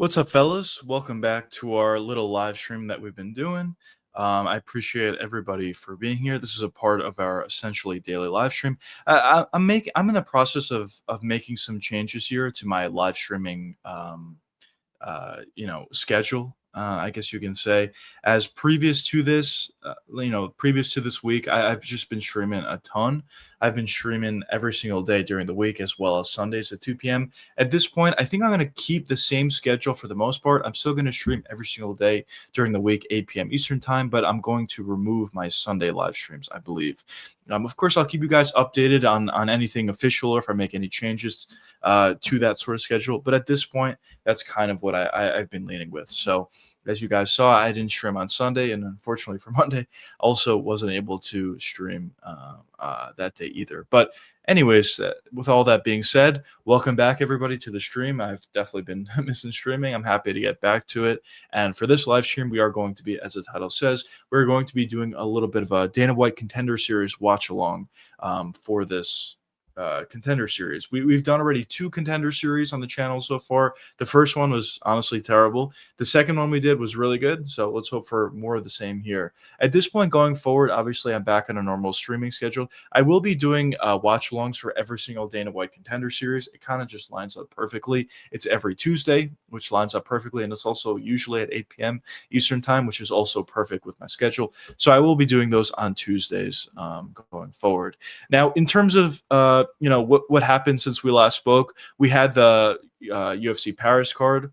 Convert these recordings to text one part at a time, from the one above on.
What's up, fellas? Welcome back to our little live stream that we've been doing. I appreciate everybody for being here. This is a part of our essentially daily live stream. I'm in the process of making some changes here to my live streaming schedule. I guess you can say, as previous to this week, I've just been streaming a ton. I've been streaming every single day during the week, as well as Sundays at 2 p.m. At this point, I think I'm going to keep the same schedule for the most part. I'm still going to stream every single day during the week, 8 p.m. Eastern time, but I'm going to remove my Sunday live streams, I believe. Of course, I'll keep you guys updated on anything official or if I make any changes to that sort of schedule. But at this point, that's kind of what I've been leaning with. So as you guys saw, I didn't stream on Sunday, and unfortunately for Monday, also wasn't able to stream that day either. But anyways, with all that being said, welcome back everybody to the stream. I've definitely been missing streaming. I'm happy to get back to it. And for this live stream, we are going to be, as the title says, we're going to be doing a little bit of a Dana White Contender Series watch along for this Contender Series. We've done already 2 Contender Series on the channel so far. The first one was honestly terrible. The second one we did was really good, so let's hope for more of the same here. At this point going forward, obviously I'm back on a normal streaming schedule. I will be doing watch-alongs for every single Dana White Contender Series. It kind of just lines up perfectly. It's every Tuesday, which lines up perfectly, and it's also usually at 8 p.m. Eastern time, which is also perfect with my schedule. So I will be doing those on Tuesdays going forward. Now, in terms of what happened since we last spoke, we had the UFC Paris card,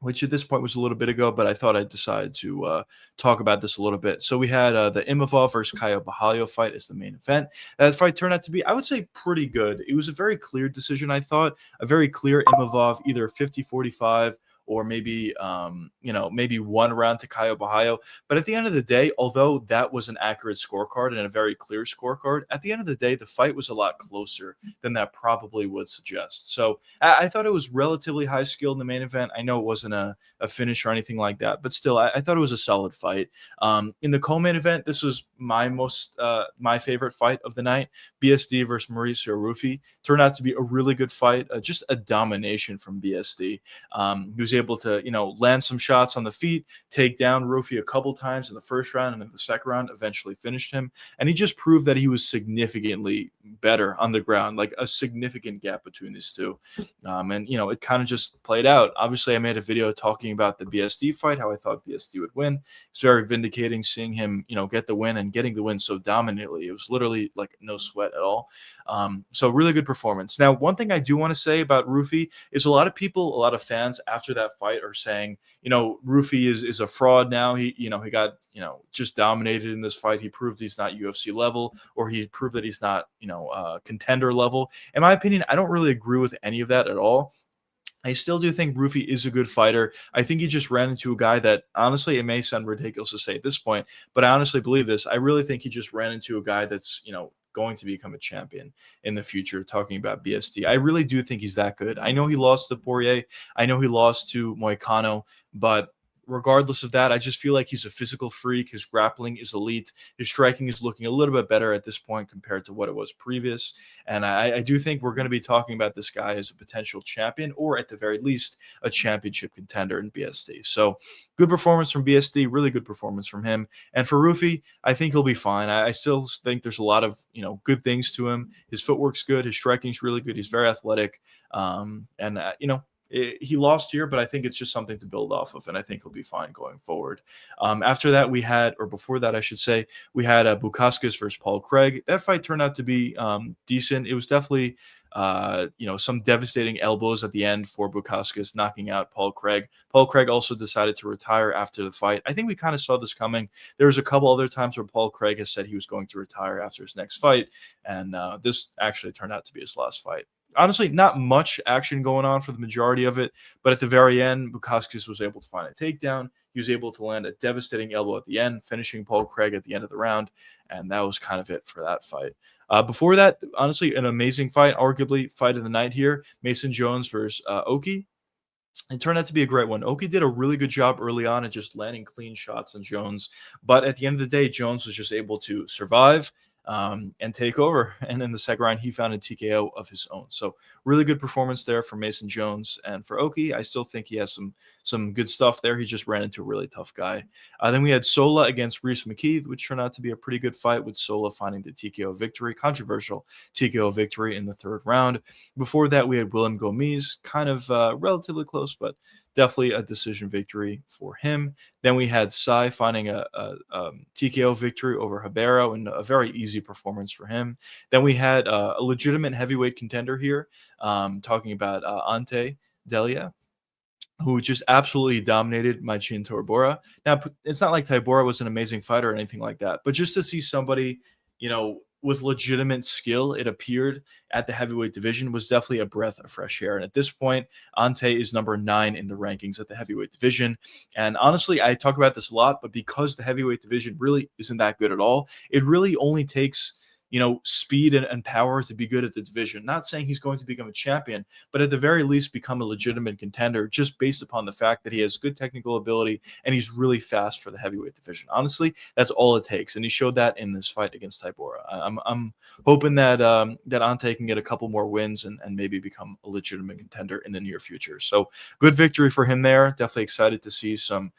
which at this point was a little bit ago, but I thought I'd decide to talk about this a little bit. So we had the Imavov versus Caio Borralho fight as the main event. That fight turned out to be, I would say, pretty good. It was a very clear decision, I thought. A very clear Imavov, either 50-45 or maybe one round to Caio Borralho. But at the end of the day, although that was an accurate scorecard and a very clear scorecard, at the end of the day, the fight was a lot closer than that probably would suggest. So I thought it was relatively high skill in the main event. I know it wasn't a finish or anything like that, but still, I thought it was a solid fight. In the co-main event, this was my favorite fight of the night. BSD versus Mauricio Rufy turned out to be a really good fight, just a domination from BSD. He was able to, land some shots on the feet, take down Rufy a couple times in the first round, and in the second round eventually finished him. And he just proved that he was significantly better on the ground, like a significant gap between these two. It kind of just played out. Obviously, I made a video talking about the BSD fight, how I thought BSD would win. It's very vindicating seeing him, get the win and getting the win so dominantly. It was literally like no sweat at all. So really good performance. Now, one thing I do want to say about Rufy is a lot of fans after that fight are saying, Rufy is a fraud now. He got, just dominated in this fight. He proved he's not UFC level, or he proved that he's not, contender level. In my opinion, I don't really agree with any of that at all. I still do think Rufy is a good fighter. I think he just ran into a guy that, honestly, it may sound ridiculous to say at this point, but I honestly believe this. I really think he just ran into a guy that's, going to become a champion in the future, talking about BSD. I really do think he's that good. I know he lost to Poirier. I know he lost to Moicano, but regardless of that, I just feel like he's a physical freak. His grappling is elite. His striking is looking a little bit better at this point compared to what it was previous. And I do think we're going to be talking about this guy as a potential champion, or at the very least, a championship contender in BSD. So good performance from BSD, really good performance from him. And for Rufy, I think he'll be fine. I still think there's a lot of, good things to him. His footwork's good. His striking's really good. He's very athletic. He lost here, but I think it's just something to build off of, and I think he'll be fine going forward. After that, before that, I should say, we had Bukauskas versus Paul Craig. That fight turned out to be decent. It was definitely, some devastating elbows at the end for Bukauskas, knocking out Paul Craig. Paul Craig also decided to retire after the fight. I think we kind of saw this coming. There was a couple other times where Paul Craig has said he was going to retire after his next fight, and this actually turned out to be his last fight. Honestly, not much action going on for the majority of it, but at the very end, Bukauskas was able to find a takedown. He was able to land a devastating elbow at the end, finishing Paul Craig at the end of the round, and that was kind of it for that fight. Before that, honestly, an amazing fight, arguably fight of the night here, Mason Jones versus Oki. It turned out to be a great one. Oki did a really good job early on at just landing clean shots on Jones, but at the end of the day, Jones was just able to survive. and take over. And in the second round, he found a TKO of his own. So really good performance there for Mason Jones. And for Oki, I still think he has some good stuff there. He just ran into a really tough guy. Then we had Sola against Reese McKeith, which turned out to be a pretty good fight, with Sola finding the TKO victory, controversial TKO victory in the third round. Before that, we had Willem Gomes, kind of relatively close, but definitely a decision victory for him. Then we had Sai finding a TKO victory over Habero, and a very easy performance for him. Then we had a legitimate heavyweight contender here, talking about Ante Delia, who just absolutely dominated Machin Torbora. Now, it's not like Tybura was an amazing fighter or anything like that, but just to see somebody, with legitimate skill, it appeared, at the heavyweight division, was definitely a breath of fresh air. And at this point, Ante is number 9 in the rankings at the heavyweight division. And honestly, I talk about this a lot, but because the heavyweight division really isn't that good at all, it really only takes speed and power to be good at the division. Not saying he's going to become a champion, but at the very least become a legitimate contender, just based upon the fact that he has good technical ability and he's really fast for the heavyweight division. Honestly, that's all it takes, and he showed that in this fight against Tybura. I'm hoping that that Ante can get a couple more wins and maybe become a legitimate contender in the near future. So good victory for him there. Definitely excited to see some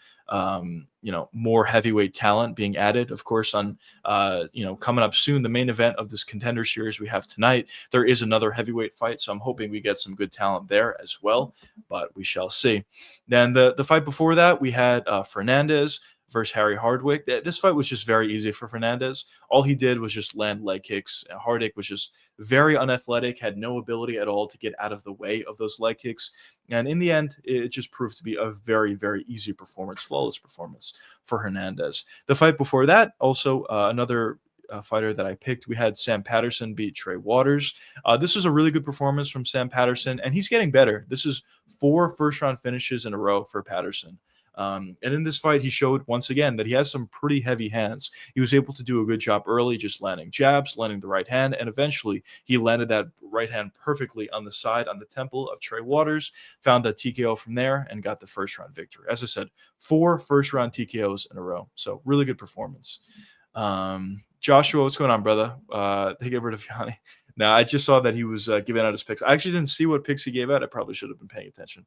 more heavyweight talent being added. Of course, on coming up soon, the main event of this Contender Series we have tonight, there is another heavyweight fight, so I'm hoping we get some good talent there as well, but we shall see. Then the fight before that, we had Fernandez versus Harry Hardwick. This fight was just very easy for Fernandez. All he did was just land leg kicks. Hardwick was just very unathletic, had no ability at all to get out of the way of those leg kicks. And in the end, it just proved to be a very, very easy performance, flawless performance for Hernandez. The fight before that, also another fighter that I picked, we had Sam Patterson beat Trey Waters. This was a really good performance from Sam Patterson, and he's getting better. This is 4 first-round finishes in a row for Patterson. And in this fight, he showed once again that he has some pretty heavy hands. He was able to do a good job early, just landing jabs, landing the right hand, and eventually he landed that right hand perfectly on the side, on the temple of Trey Waters, found that TKO from there, and got the first round victory. As I said, 4 first round TKOs in a row. So really good performance. Joshua, what's going on, brother? Take it over to Fiani. Now, I just saw that he was giving out his picks. I actually didn't see what picks he gave out. I probably should have been paying attention.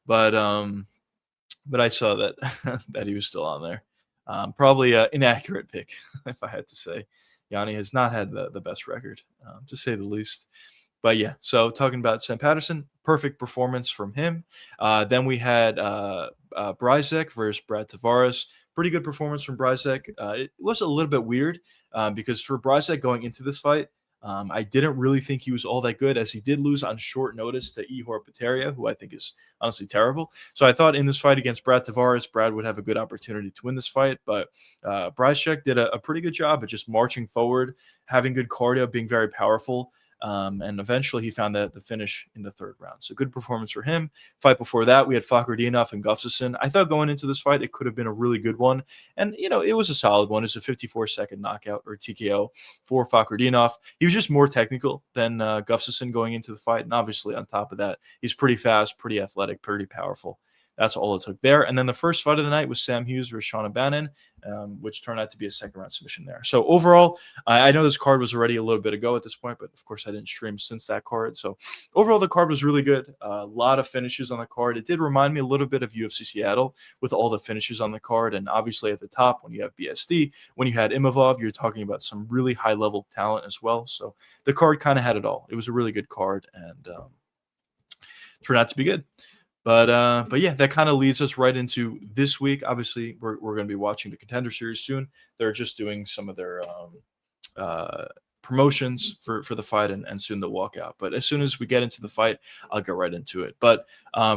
But I saw that that he was still on there. Probably an inaccurate pick, if I had to say. Yanni has not had the best record, to say the least. But yeah, so talking about Sam Patterson, perfect performance from him. Then we had Bryzek versus Brad Tavares. Pretty good performance from Bryzek. It was a little bit weird because for Bryzek going into this fight, I didn't really think he was all that good, as he did lose on short notice to Ihor Pateria, who I think is honestly terrible. So I thought in this fight against Brad Tavares, Brad would have a good opportunity to win this fight. But Bryzek did a pretty good job at just marching forward, having good cardio, being very powerful. And eventually he found the finish in the third round. So good performance for him. Fight before that, we had Fakhretdinov and Gustafsson. I thought going into this fight, it could have been a really good one. And, it was a solid one. It's a 54-second knockout or TKO for Fakhretdinov. He was just more technical than Gustafsson going into the fight. And obviously on top of that, he's pretty fast, pretty athletic, pretty powerful. That's all it took there. And then the first fight of the night was Sam Hughes versus Sean Bannon, which turned out to be a second-round submission there. So overall, I know this card was already a little bit ago at this point, but of course I didn't stream since that card. So overall, the card was really good. A lot of finishes on the card. It did remind me a little bit of UFC Seattle with all the finishes on the card. And obviously at the top, when you have BSD, when you had Imavov, you're talking about some really high-level talent as well. So the card kind of had it all. It was a really good card and turned out to be good. But yeah, that kind of leads us right into this week. Obviously, we're going to be watching the Contender Series soon. They're just doing some of their promotions for the fight, and soon they'll walk out. But as soon as we get into the fight, I'll get right into it. But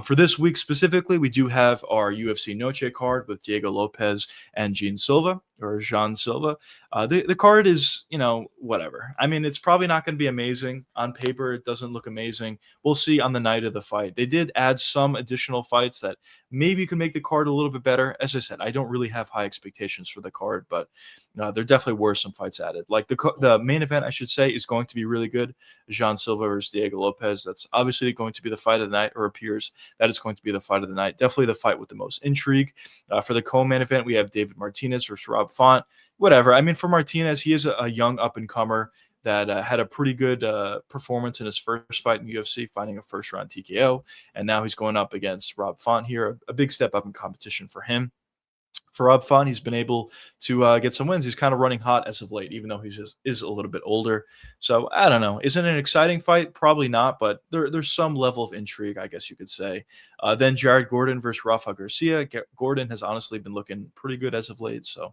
for this week specifically, we do have our UFC Noche card with Diego Lopez and Jean Silva. The card is, whatever. I mean, it's probably not going to be amazing. On paper, it doesn't look amazing. We'll see on the night of the fight. They did add some additional fights that maybe could make the card a little bit better. As I said, I don't really have high expectations for the card, but there definitely were some fights added. Like the main event, I should say, is going to be really good. Jean Silva versus Diego Lopez. That's obviously going to be the fight of the night, or appears that is going to be the fight of the night. Definitely the fight with the most intrigue. For the co-main event, we have David Martinez versus Rob Font, whatever. I mean, for Martinez, he is a young up and comer that had a pretty good performance in his first fight in UFC, finding a first round TKO, and now he's going up against Rob Font here, a big step up in competition for him. For Rob Font, he's been able to get some wins. He's kind of running hot as of late, even though he's just is a little bit older. So I don't know. Is it an exciting fight? Probably not, but there's some level of intrigue, I guess you could say. Then Jared Gordon versus Rafa Garcia. Gordon has honestly been looking pretty good as of late, so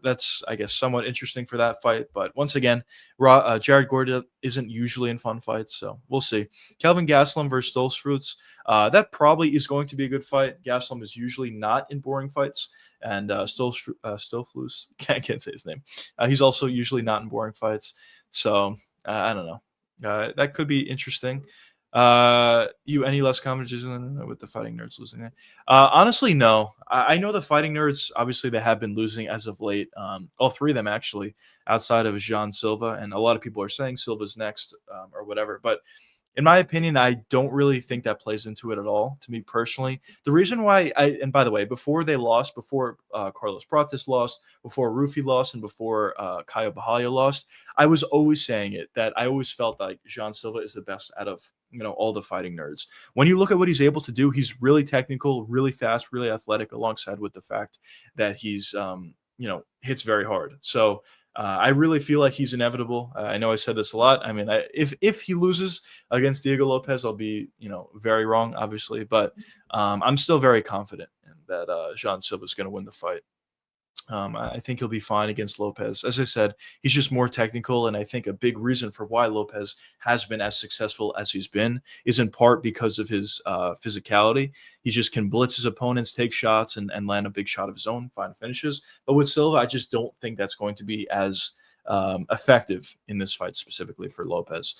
that's, I guess, somewhat interesting for that fight. But once again, Jared Gordon isn't usually in fun fights, so we'll see. Kelvin Gastelum versus Stolzfus. That probably is going to be a good fight. Gastelum is usually not in boring fights, and Stolflus, can't say his name. He's also usually not in boring fights. So I don't know. That could be interesting. You any less comments with the Fighting Nerds losing it? Honestly, no. I know the Fighting Nerds, obviously, they have been losing as of late. All three of them, actually, outside of Jean Silva. And a lot of people are saying Silva's next or whatever. But in my opinion, I don't really think that plays into it at all, to me personally. The reason why and by the way, before they lost, before Carlos Prates lost, before Rufi lost, and before Caio Bahalio lost, I was always saying it, that I always felt like Jean Silva is the best out of all the Fighting Nerds. When you look at what he's able to do, he's really technical, really fast, really athletic, alongside with the fact that he's hits very hard. So I really feel like he's inevitable. I know I said this a lot. I mean, if he loses against Diego Lopez, I'll be very wrong, obviously. But I'm still very confident in that Jean Silva is going to win the fight. I think he'll be fine against Lopez. As I said, he's just more technical, and I think a big reason for why Lopez has been as successful as he's been is in part because of his physicality. He just can blitz his opponents, take shots, and land a big shot of his own, find finishes. But with Silva, I just don't think that's going to be as effective in this fight specifically for Lopez.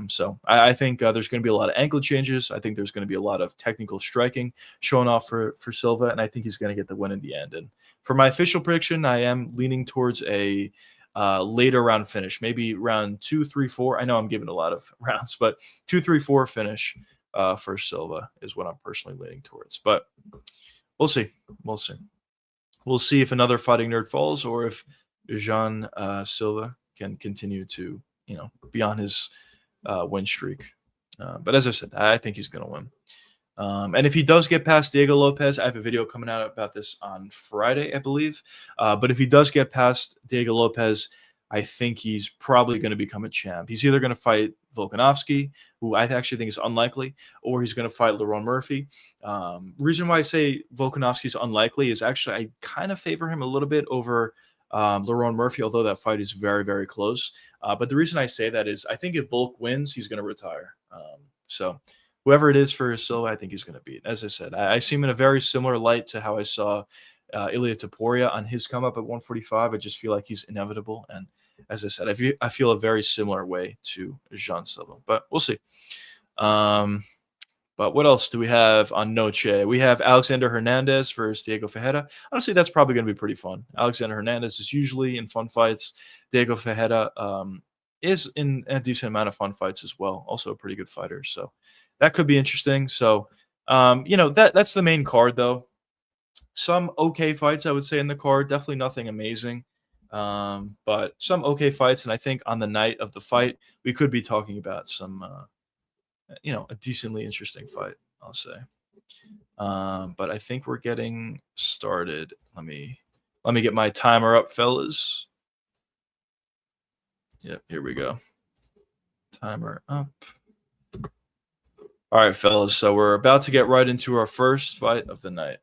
So I think there's going to be a lot of ankle changes. I think there's going to be a lot of technical striking shown off for Silva, and I think he's going to get the win in the end. And for my official prediction, I am leaning towards a later round finish, maybe round 2, 3, 4. I know I'm giving a lot of rounds, but 2, 3, 4 finish for Silva is what I'm personally leaning towards. But we'll see. We'll see. We'll see if another Fighting Nerd falls, or if Jean Silva can continue to, be on his win streak. But as I said, I think he's going to win. And if he does get past Diego Lopez, I have a video coming out about this on Friday, I believe. But if he does get past Diego Lopez, I think he's probably going to become a champ. He's either going to fight Volkanovski, who I actually think is unlikely, or he's going to fight Lerone Murphy. Reason why I say Volkanovski is unlikely is actually I kind of favor him a little bit over Lerone Murphy, although that fight is very, very close. But the reason I say that is I think if Volk wins, he's going to retire. So whoever it is for Silva, I think he's going to beat. As I said, I see him in a very similar light to how I saw Ilia Topuria on his come up at 145. I just feel like he's inevitable. And as I said, I feel a very similar way to Jean Silva. But we'll see. But what else do we have on Noche? We have Alexander Hernandez versus Diego Ferreira. Honestly, that's probably going to be pretty fun. Alexander Hernandez is usually in fun fights. Diego Ferreira is in a decent amount of fun fights as well. Also a pretty good fighter. So that could be interesting. So, that's the main card, though. Some okay fights, I would say, in the card. Definitely nothing amazing. But some okay fights. And I think on the night of the fight, we could be talking about some a decently interesting fight, I'll say. But I think we're getting started. Let me get my timer up, fellas. Yep, here we go. Timer up. All right, fellas. So we're about to get right into our first fight of the night.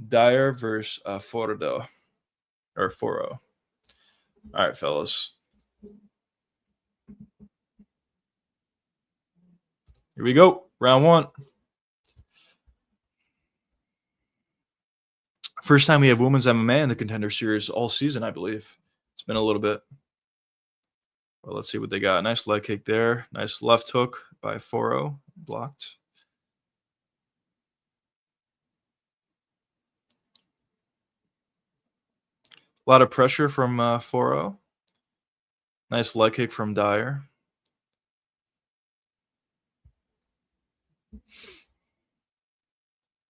Dyer versus Foro. All right, fellas. Here we go. Round one. First time we have women's MMA in the Contender Series all season, I believe. It's been a little bit. Well, let's see what they got. Nice leg kick there. Nice left hook by Foro. Blocked. A lot of pressure from Foro. Nice leg kick from Dyer.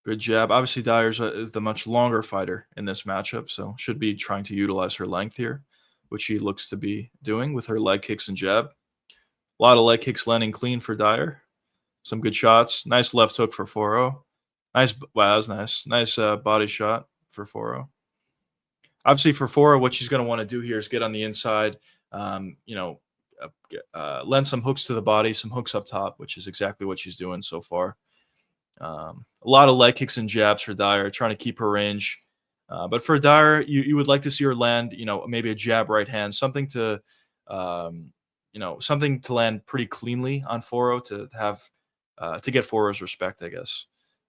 Good jab. Obviously, Dyer's is the much longer fighter in this matchup, so should be trying to utilize her length here, which she looks to be doing with her leg kicks and jab. A lot of leg kicks landing clean for Dyer. Some good shots. Nice left hook for 4-0. Nice. Wow, that was nice. Nice body shot for 4-0. Obviously, for 4-0, what she's going to want to do here is get on the inside, lend some hooks to the body, some hooks up top, which is exactly what she's doing so far. A lot of leg kicks and jabs for Dyer, trying to keep her range. But for Dyer, you would like to see her land, maybe a jab right hand, something to land pretty cleanly on 4-0 to have to get 4-0's respect, I guess.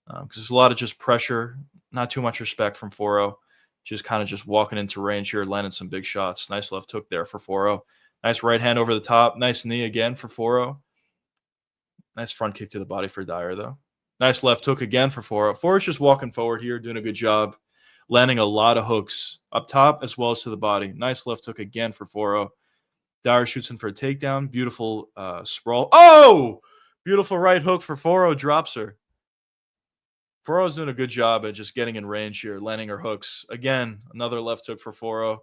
Because there's a lot of just pressure, not too much respect from 4-0. Just kind of just walking into range here, landing some big shots. Nice left hook there for 4-0. Nice right hand over the top. Nice knee again for 4-0. Nice front kick to the body for Dyer, though. Nice left hook again for 4-0. 4-0's just walking forward here, doing a good job, landing a lot of hooks up top as well as to the body. Nice left hook again for 4-0. Dyer shoots in for a takedown. Beautiful sprawl. Oh! Beautiful right hook for 4-0. Drops her. 4-0's doing a good job at just getting in range here, landing her hooks. Again, another left hook for 4-0.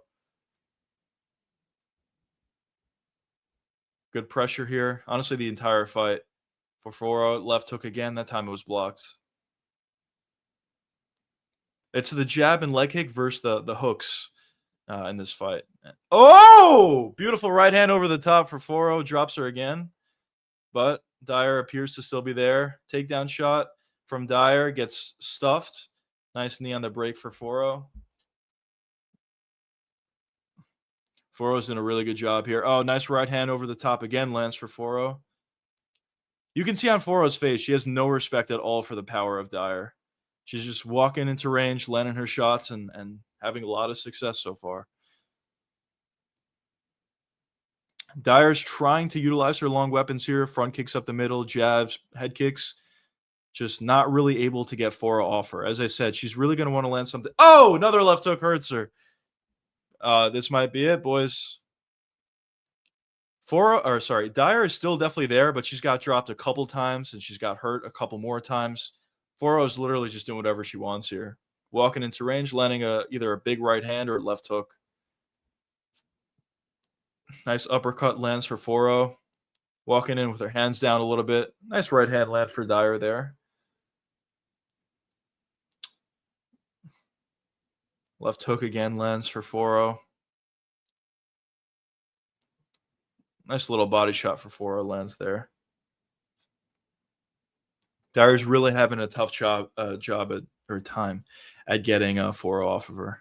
Good pressure here. Honestly, the entire fight for 4-0. Left hook again. That time it was blocked. It's the jab and leg kick versus the hooks in this fight. Oh! Beautiful right hand over the top for 4-0. Drops her again. But Dyer appears to still be there. Takedown shot from Dyer gets stuffed. Nice knee on the break for 4-0. 4-0's doing a really good job here. Oh, nice right hand over the top again. Lands for 4-0. You can see on 4-0's face, she has no respect at all for the power of Dyer. She's just walking into range, landing her shots, and having a lot of success so far. Dyer's trying to utilize her long weapons here. Front kicks up the middle, jabs, head kicks. Just not really able to get 4-0 off her. As I said, she's really going to want to land something. Oh, another left hook hurts her. This might be it, boys. Dyer is still definitely there, but she's got dropped a couple times and she's got hurt a couple more times. 4-0 is literally just doing whatever she wants here. Walking into range, landing either a big right hand or a left hook. Nice uppercut lands for 4-0. Walking in with her hands down a little bit. Nice right hand land for Dyer there. Left hook again lands for 4-0. Nice little body shot for 4-0 lands there. Dyer's really having a tough time at getting 4-0 off of her.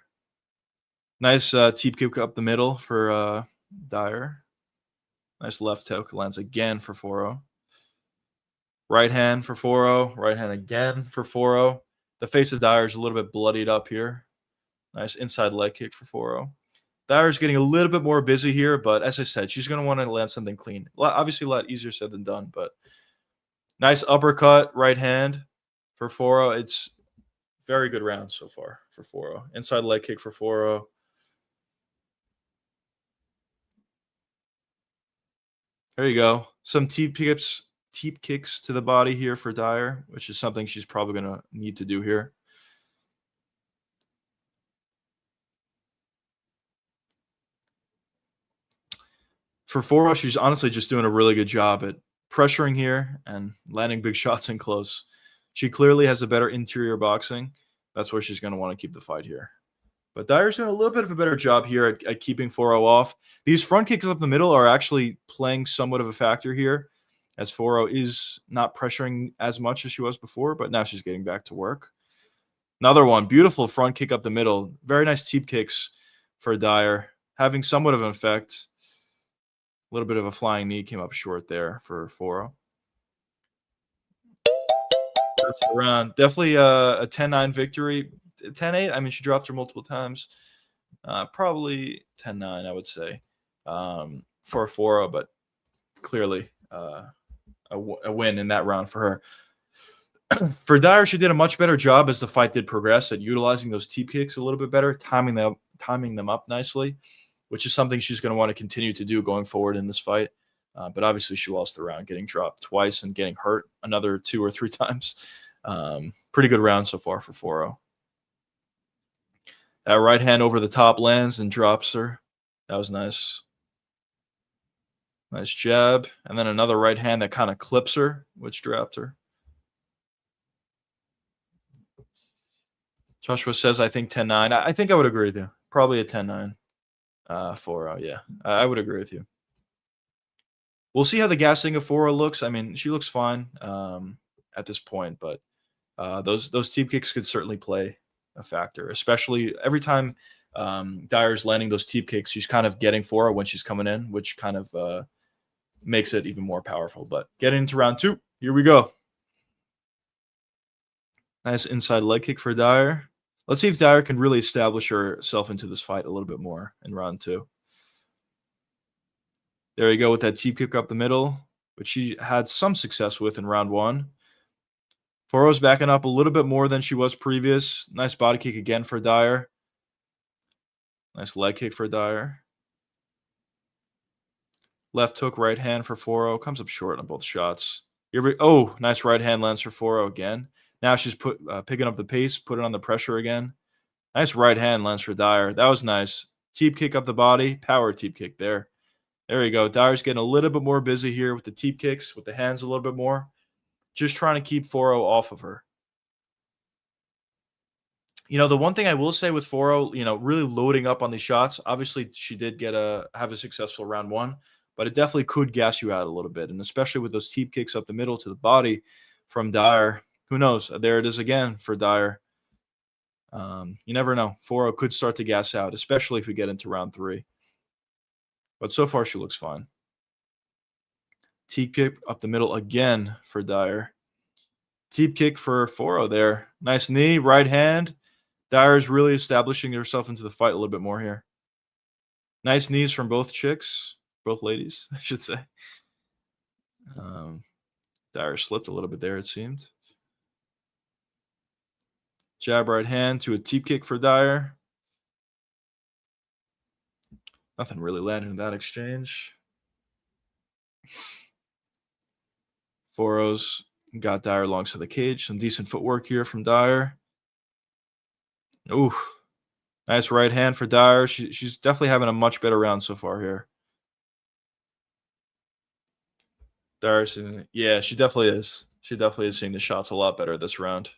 Nice teep kick up the middle for Dyer. Nice left hook lands again for 4-0. Right hand for 4-0. Right hand again for 4-0. The face of Dyer is a little bit bloodied up here. Nice inside leg kick for 4-0. Dyer's getting a little bit more busy here, but as I said, she's going to want to land something clean. Obviously, a lot easier said than done, but nice uppercut, right hand for 4-0. It's very good round so far for 4-0. Inside leg kick for 4-0. There you go. Some teep kicks to the body here for Dyer, which is something she's probably going to need to do here. For 4-0, she's honestly just doing a really good job at pressuring here and landing big shots in close. She clearly has a better interior boxing. That's where she's going to want to keep the fight here. But Dyer's doing a little bit of a better job here at keeping 4-0 off. These front kicks up the middle are actually playing somewhat of a factor here, as 4-0 is not pressuring as much as she was before, but now she's getting back to work. Another one, beautiful front kick up the middle. Very nice teep kicks for Dyer, having somewhat of an effect. A little bit of a flying knee came up short there for 4-0. That's around. Definitely a 10-9 victory. 10-8, I mean, she dropped her multiple times. Probably 10-9, I would say, for a 4-0, but clearly a win in that round for her. For Dyer, she did a much better job as the fight did progress at utilizing those teep kicks a little bit better, timing them up nicely, which is something she's going to want to continue to do going forward in this fight. But obviously she lost the round, getting dropped twice and getting hurt another 2 or 3 times. Pretty good round so far for 4-0. That right hand over the top lands and drops her. That was nice. Nice jab. And then another right hand that kind of clips her, which dropped her. Joshua says, I think 10-9. I think I would agree with you. Probably a 10-9. 4-0, yeah. I would agree with you. We'll see how the gassing of 4-0 looks. I mean, she looks fine at this point, but those teep kicks could certainly play a factor, especially every time Dyer's landing those teep kicks, she's kind of getting 4-0 when she's coming in, which kind of makes it even more powerful. But getting into round 2, here we go. Nice inside leg kick for Dyer. Let's see if Dyer can really establish herself into this fight a little bit more in round 2. There you go with that teep kick up the middle, which she had some success with in round 1. 4-0's backing up a little bit more than she was previous. Nice body kick again for Dyer. Nice leg kick for Dyer. Left hook, right hand for 4-0. Comes up short on both shots. Oh, nice right hand lands for 4-0 again. Now she's picking up the pace, putting on the pressure again. Nice right hand lands for Dyer. That was nice. Teep kick up the body. Power teep kick there. There you go. Dyer's getting a little bit more busy here with the teep kicks, with the hands a little bit more. Just trying to keep 4-0 off of her. The one thing I will say with 4-0, really loading up on these shots. Obviously, she did have a successful round 1, but it definitely could gas you out a little bit. And especially with those teep kicks up the middle to the body from Dyer. Who knows? There it is again for Dyer. You never know. 4-0 could start to gas out, especially if we get into round 3. But so far, she looks fine. Teep kick up the middle again for Dyer. Teep kick for 4-0 there. Nice knee, right hand. Dyer's really establishing herself into the fight a little bit more here. Nice knees from both chicks. Both ladies, I should say. Dyer slipped a little bit there, it seemed. Jab right hand to a teep kick for Dyer. Nothing really landed in that exchange. 4-0's got Dyer alongside the cage. Some decent footwork here from Dyer. Ooh, nice right hand for Dyer. She's definitely having a much better round so far here. Dyer's, yeah, she definitely is. She definitely is seeing the shots a lot better this round.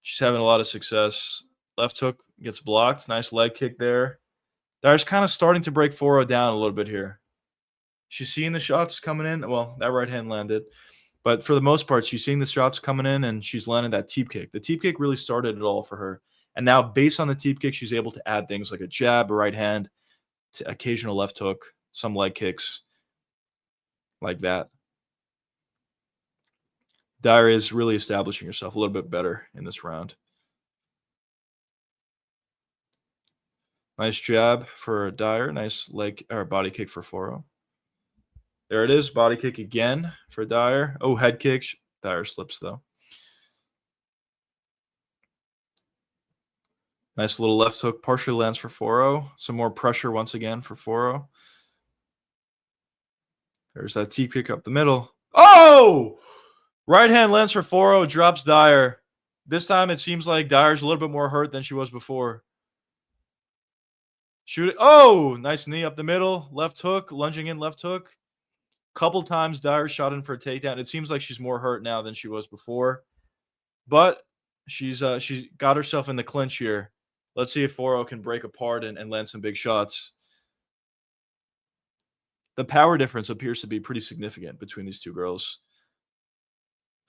She's having a lot of success. Left hook gets blocked. Nice leg kick there. Dyer's kind of starting to break 4-0 down a little bit here. She's seeing the shots coming in. Well, that right hand landed. But for the most part, she's seeing the shots coming in, and she's landing that teep kick. The teep kick really started it all for her. And now, based on the teep kick, she's able to add things like a jab, a right hand, to occasional left hook, some leg kicks, like that. Dyer is really establishing herself a little bit better in this round. Nice jab for Dyer. Nice leg or body kick for 4-0. There it is. Body kick again for Dyer. Oh, head kick. Dyer slips, though. Nice little left hook. Partially lands for 4-0. Some more pressure once again for 4-0. There's that teep kick up the middle. Oh! Right hand lands for 4-0. Drops Dyer. This time it seems like Dyer's a little bit more hurt than she was before. Shoot it. Oh! Nice knee up the middle. Left hook. Lunging in left hook. Couple times Dyer shot in for a takedown. It seems like she's more hurt now than she was before. But she's got herself in the clinch here. Let's see if 4-0 can break apart and land some big shots. The power difference appears to be pretty significant between these two girls.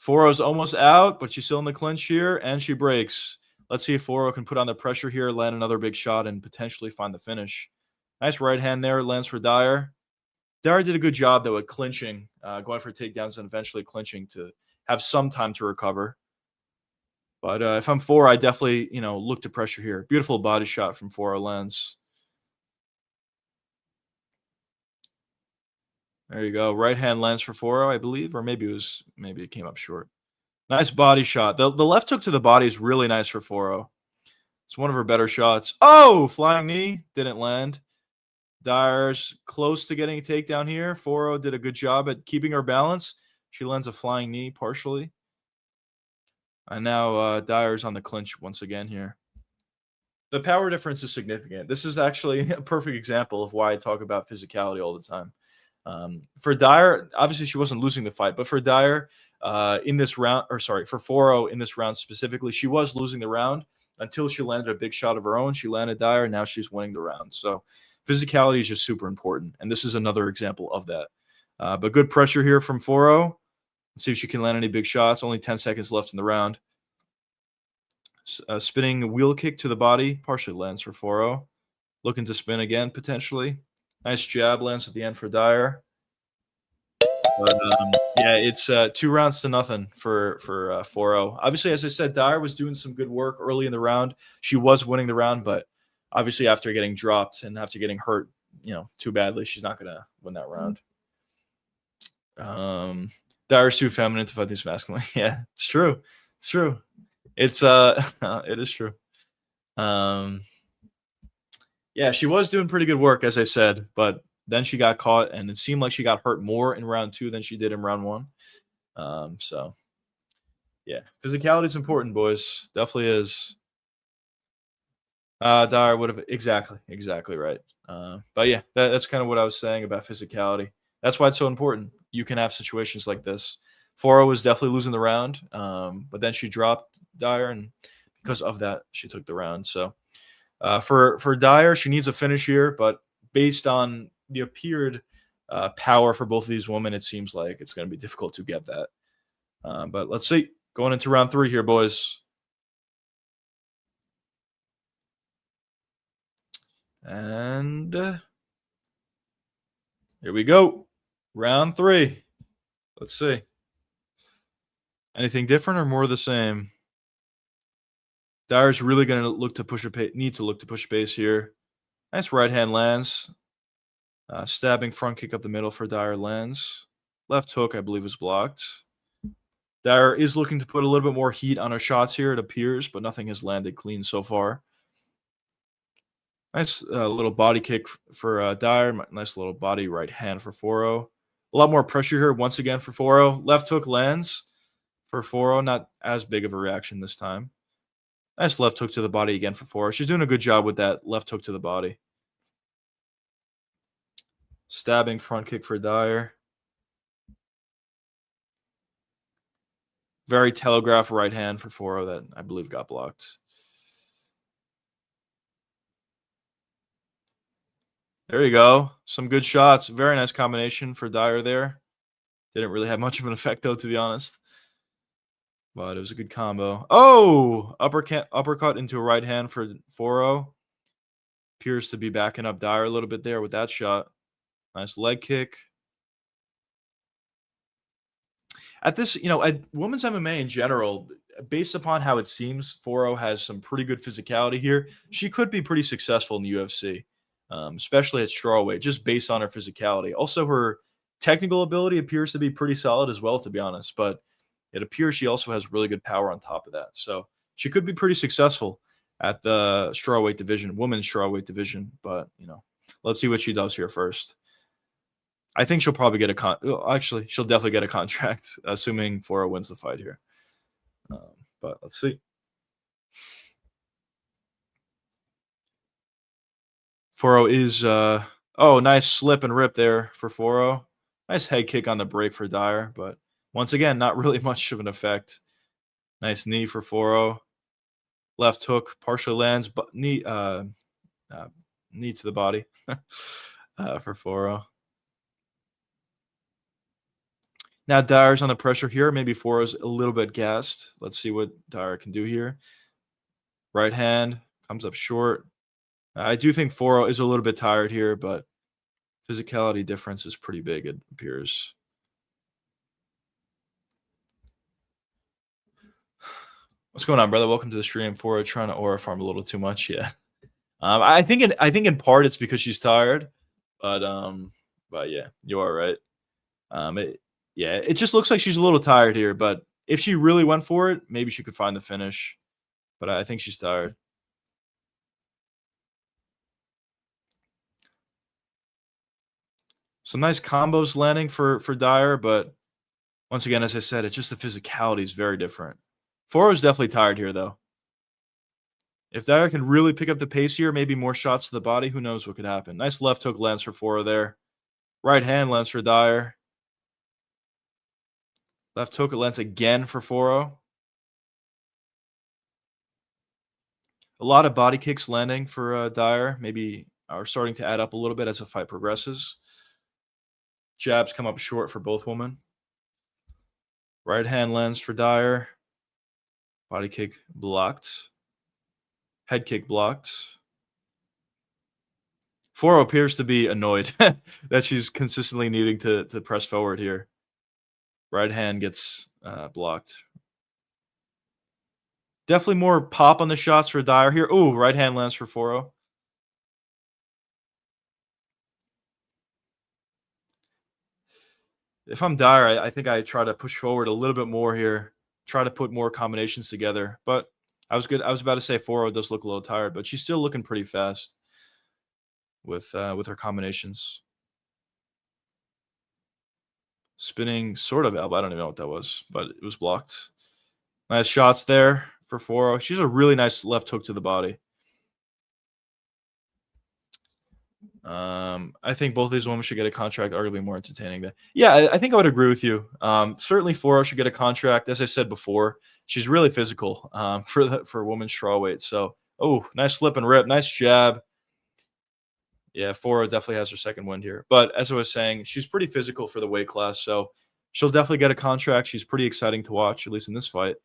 4-0's almost out, but she's still in the clinch here, and she breaks. Let's see if 4-0 can put on the pressure here, land another big shot, and potentially find the finish. Nice right hand there. Lands for Dyer. Dyer did a good job, though, at clinching, going for takedowns and eventually clinching to have some time to recover. But if I'm 4, I definitely, look to pressure here. Beautiful body shot from 4-0 lands. There you go. Right hand lands for 4-0, I believe, or maybe it came up short. Nice body shot. The left hook to the body is really nice for 4-0. It's one of her better shots. Oh, flying knee didn't land. Dyer's close to getting a takedown here. 4-0 did a good job at keeping her balance. She lands a flying knee partially. And now Dyer's on the clinch once again here. The power difference is significant. This is actually a perfect example of why I talk about physicality all the time. For Dyer, obviously she wasn't losing the fight, but for Dyer in this round, or sorry, for 4-0 in this round specifically, she was losing the round until she landed a big shot of her own. She landed Dyer, and now she's winning the round. So physicality is just super important, and this is another example of that. But good pressure here from 4-0. Let's see if she can land any big shots. Only 10 seconds left in the round. Spinning wheel kick to the body, partially lands for 4-0. Looking to spin again, potentially. Nice jab lands at the end for Dyer. But yeah, it's 2-0 for 4-0. Obviously, as I said, Dyer was doing some good work early in the round. She was winning the round, but obviously after getting dropped and after getting hurt, too badly, she's not gonna win that round. Dyer's too feminine to fight these masculine. Yeah, it's true. It's true. It's it is true. Yeah, she was doing pretty good work, as I said, but then she got caught, and it seemed like she got hurt more in round 2 than she did in round 1. So yeah, physicality is important, boys. Definitely is. Dyer would have exactly right. But yeah, that's kind of what I was saying about physicality. That's why it's so important. You can have situations like this. 4-0 was definitely losing the round, but then she dropped Dyer, and because of that, she took the round. So for Dyer, she needs a finish here, but based on the appeared power for both of these women, it seems like it's going to be difficult to get that. But let's see. Going into round 3 here, boys. And here we go. Round 3. Let's see. Anything different or more of the same? Dyer's really going to look to push need to look to push base here. Nice right hand lands. Stabbing front kick up the middle for Dyer lands. Left hook, I believe, is blocked. Dyer is looking to put a little bit more heat on her shots here, it appears, but nothing has landed clean so far. Nice little body kick for Dyer. Nice little body right hand for 4-0. A lot more pressure here once again for 4-0. Left hook lands for 4-0. Not as big of a reaction this time. Nice left hook to the body again for 4-0. She's doing a good job with that left hook to the body. Stabbing front kick for Dyer. Very telegraph right hand for 4-0 that I believe got blocked. There you go. Some good shots. Very nice combination for Dyer there. Didn't really have much of an effect, though, to be honest. But it was a good combo. Oh! Uppercut into a right hand for 4-0. Appears to be backing up Dyer a little bit there with that shot. Nice leg kick. At this, at women's MMA in general, based upon how it seems, 4-0 has some pretty good physicality here. She could be pretty successful in the UFC, especially at strawweight, just based on her physicality. Also, her technical ability appears to be pretty solid as well, to be honest. But it appears she also has really good power on top of that. So she could be pretty successful at the strawweight division, women's strawweight division. But, let's see what she does here first. I think she'll probably get actually, she'll definitely get a contract, assuming 4-0 wins the fight here. But let's see. 4-0 is nice slip and rip there for 4-0. Nice head kick on the break for Dyer, but once again, not really much of an effect. Nice knee for 4-0. Left hook partially lands, but knee to the body for 4-0. Now Dyer's on the pressure here. Maybe 4-0's a little bit gassed. Let's see what Dyer can do here. Right hand comes up short. I do think 4-0 is a little bit tired here, but physicality difference is pretty big, it appears. What's going on, brother? Welcome to the stream. 4-0 trying to aura farm a little too much. Yeah. I think in part it's because she's tired, but yeah, you are right. It just looks like she's a little tired here, but if she really went for it, maybe she could find the finish. But I think she's tired. Some nice combos landing for Dyer, but once again, as I said, it's just the physicality is very different. Foro's definitely tired here, though. If Dyer can really pick up the pace here, maybe more shots to the body, who knows what could happen. Nice left hook lands for Foro there. Right hand lands for Dyer. Left hook lands again for Foro. A lot of body kicks landing for Dyer. Maybe are starting to add up a little bit as the fight progresses. Jabs come up short for both women. Right hand lands for Dyer. Body kick blocked. Head kick blocked. Foro appears to be annoyed that she's consistently needing to press forward here. Right hand gets blocked. Definitely more pop on the shots for Dyer here. Ooh, right hand lands for Foro. If I'm Dyer, I think I try to push forward a little bit more here. Try to put more combinations together. But I was about to say Foro does look a little tired, but she's still looking pretty fast with her combinations. Spinning sort of elbow. I don't even know what that was, but it was blocked. Nice shots there for Foro. She's a really nice left hook to the body. I think both of these women should get a contract, arguably more entertaining. Yeah, I think I would agree with you. Certainly Foro should get a contract. As I said before, she's really physical for women's strawweight. So, oh, nice slip and rip, nice jab. Yeah, Foro definitely has her second win here. But as I was saying, she's pretty physical for the weight class, so she'll definitely get a contract. She's pretty exciting to watch, at least in this fight.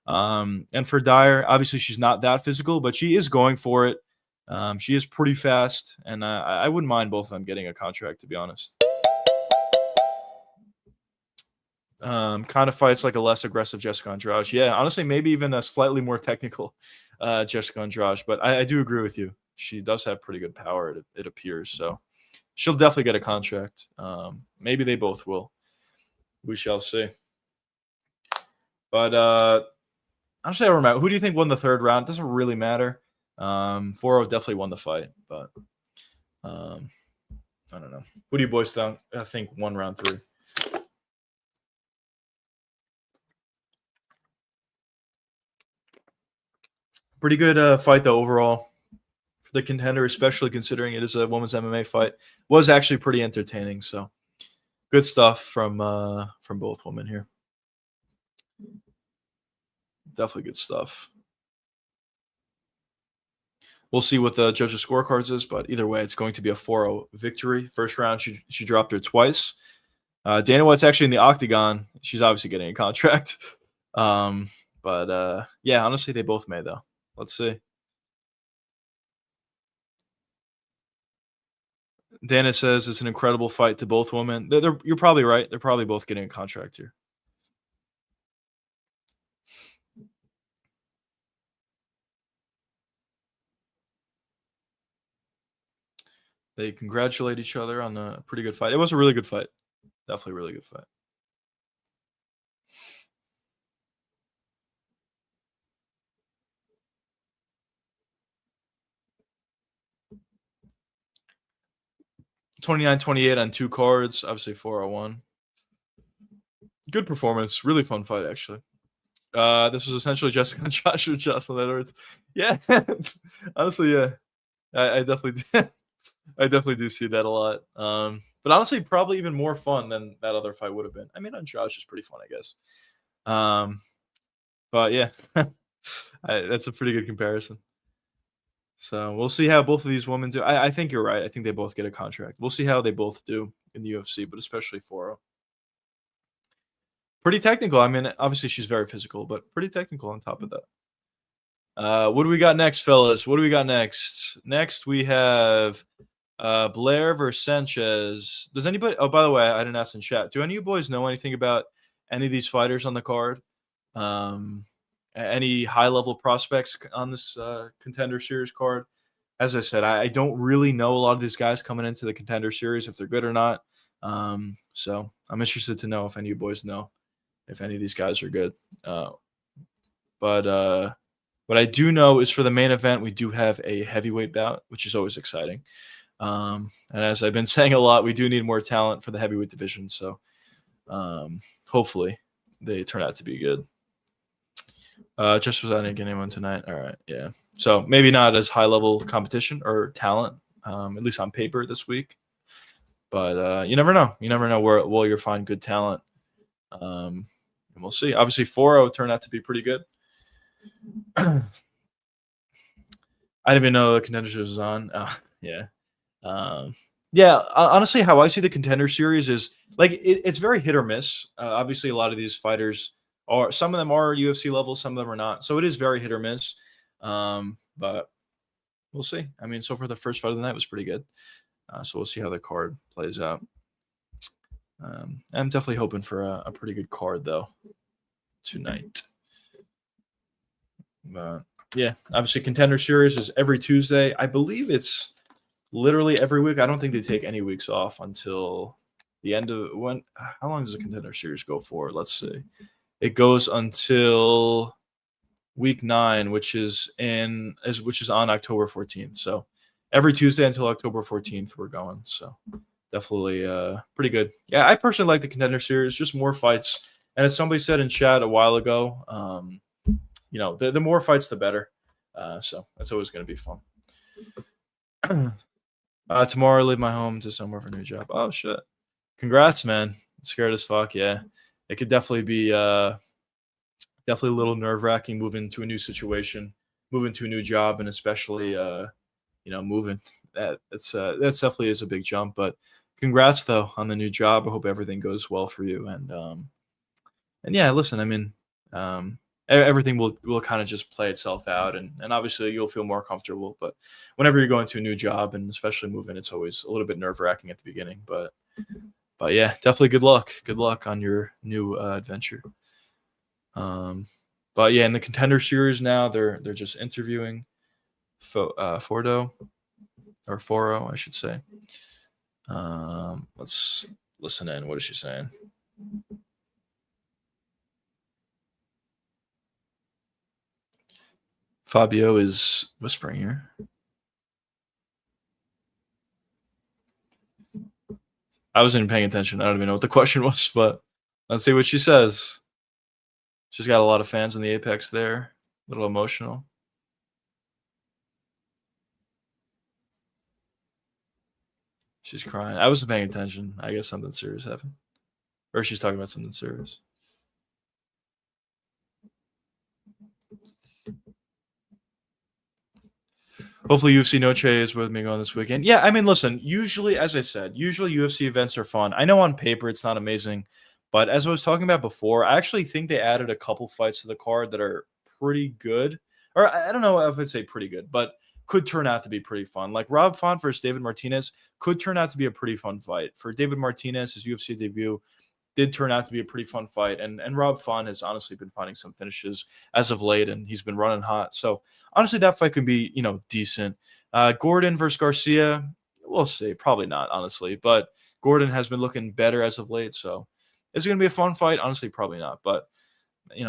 And for Dyer, obviously she's not that physical, but she is going for it. She is pretty fast, and I wouldn't mind both of them getting a contract, to be honest. Kind of fights like a less aggressive Jessica Andrade. Yeah, honestly, maybe even a slightly more technical Jessica Andrade. But I do agree with you. She does have pretty good power, it appears. So she'll definitely get a contract. Maybe they both will. We shall see. But I'm saying, who do you think won the third round? Doesn't really matter. Foro definitely won the fight, but I don't know. Who do you boys think won round 3? Pretty good fight though overall for the Contender, especially considering it is a women's MMA fight. Was actually pretty entertaining. So good stuff from both women here. Definitely good stuff. We'll see what the judges' scorecards is, but either way, it's going to be a 4-0 victory. First round, she dropped her twice. Dana White's actually in the octagon. She's obviously getting a contract. But yeah, honestly, they both may, though. Let's see. Dana says it's an incredible fight to both women. You're probably right. They're probably both getting a contract here. They congratulate each other on a pretty good fight. It was a really good fight. Definitely a really good fight. $29-28 on 2 cards. Obviously 401. Good performance. Really fun fight, actually. This was essentially Jessica and Joshua Jocelyn Edwards. Yeah. Honestly, yeah. I definitely I definitely do see that a lot. But honestly, probably even more fun than that other fight would have been. I mean, Andrade is pretty fun, I guess. But yeah, that's a pretty good comparison. So we'll see how both of these women do. I think you're right. I think they both get a contract. We'll see how they both do in the UFC, but especially Foro. Pretty technical. I mean, obviously she's very physical, but pretty technical on top of that. What do we got next, fellas? What do we got next? Next, we have Blair versus Sanchez. Does anybody? Oh, by the way, I didn't ask in chat. Do any of you boys know anything about any of these fighters on the card? Any high-level prospects on this Contender Series card? As I said, I don't really know a lot of these guys coming into the Contender Series, if they're good or not. So I'm interested to know if any of you boys know if any of these guys are good. But what I do know is for the main event, we do have a heavyweight bout, which is always exciting. And as I've been saying a lot, we do need more talent for the heavyweight division. So hopefully they turn out to be good. Just was I didn't get anyone tonight. All right, yeah. So maybe not as high level competition or talent, at least on paper this week. But you never know. You never know where you'll find good talent. And we'll see. Obviously, 4-0 turned out to be pretty good. I didn't even know the Contender Series was on. Yeah. Yeah, honestly, how I see the Contender Series is like it's very hit or miss. Obviously, a lot of these fighters are some of them are UFC level, some of them are not. So it is very hit or miss. But we'll see. I mean, so far the first fight of the night was pretty good. So we'll see how the card plays out. I'm definitely hoping for a pretty good card though tonight. But yeah, obviously Contender Series is every Tuesday. I believe it's literally every week. I don't think they take any weeks off until the end of when. How long does the Contender Series go for? Let's see. It goes until week 9, which is on October 14th. So every Tuesday until October 14th, we're going. So definitely pretty good. Yeah, I personally like the Contender Series. Just more fights. And as somebody said in chat a while ago, the more fights, the better. So that's always going to be fun. Tomorrow I leave my home to somewhere for a new job. Oh shit! Congrats, man. Scared as fuck. Yeah, it could definitely be definitely a little nerve wracking moving to a new situation, moving to a new job, and especially moving. That's definitely is a big jump. But congrats though on the new job. I hope everything goes well for you. And yeah, listen. I mean, everything will kind of just play itself out, and obviously you'll feel more comfortable. But whenever you're going to a new job, and especially moving, it's always a little bit nerve wracking at the beginning. But yeah, definitely good luck. Good luck on your new adventure. But yeah, in the Contender Series now, they're just interviewing Fordo or Foro, I should say. Let's listen in. What is she saying? Fabio is whispering here. I wasn't even paying attention. I don't even know what the question was, but let's see what she says. She's got a lot of fans in the Apex there. A little emotional. She's crying. I wasn't paying attention. I guess something serious happened. Or she's talking about something serious. Hopefully UFC Noche is with me going this weekend. Yeah, I mean, listen, usually, as I said, usually UFC events are fun. I know on paper it's not amazing, but as I was talking about before, I actually think they added a couple fights to the card that are pretty good. Or I don't know if I'd say pretty good, but could turn out to be pretty fun. Like Rob Font versus David Martinez could turn out to be a pretty fun fight. For David Martinez, his UFC debut, did turn out to be a pretty fun fight. And Rob Font has honestly been finding some finishes as of late, and he's been running hot. So honestly, that fight could be, decent. Gordon versus Garcia, we'll see. Probably not, honestly. But Gordon has been looking better as of late. So is it going to be a fun fight? Honestly, probably not. But,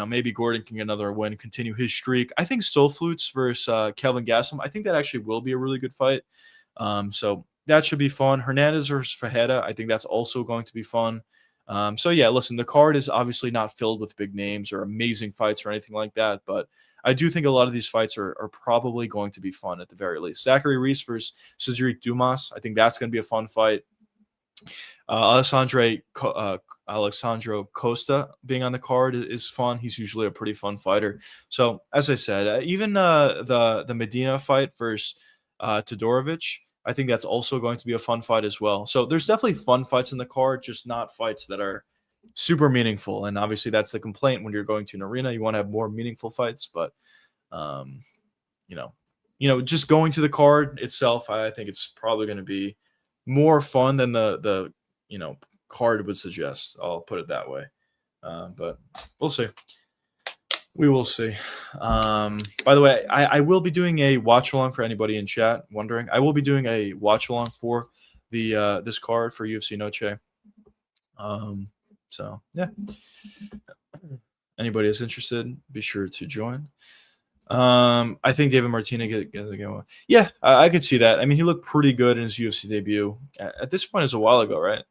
maybe Gordon can get another win, continue his streak. I think Stolflutz versus Kelvin Gastelum, I think that actually will be a really good fight. So that should be fun. Hernandez versus Fajeda, I think that's also going to be fun. So yeah, listen, the card is obviously not filled with big names or amazing fights or anything like that, but I do think a lot of these fights are probably going to be fun at the very least. Zachary Reese versus Cedric Dumas, I think that's going to be a fun fight. Alexandro Costa being on the card is fun. He's usually a pretty fun fighter. So as I said, even the Medina fight versus Todorovic, I think that's also going to be a fun fight as well. So there's definitely fun fights in the card, just not fights that are super meaningful. And obviously that's the complaint when you're going to an arena. You want to have more meaningful fights, but just going to the card itself, I think it's probably going to be more fun than the card would suggest. I'll put it that way. But we'll see. We will see. By the way, I will be doing a watch along for anybody in chat wondering. I will be doing a watch along for the this card for UFC Noche. So yeah, anybody is interested, be sure to join. I think David Martinez gets a game. Yeah, I could see that. I mean, he looked pretty good in his UFC debut. At this point, it was a while ago, right?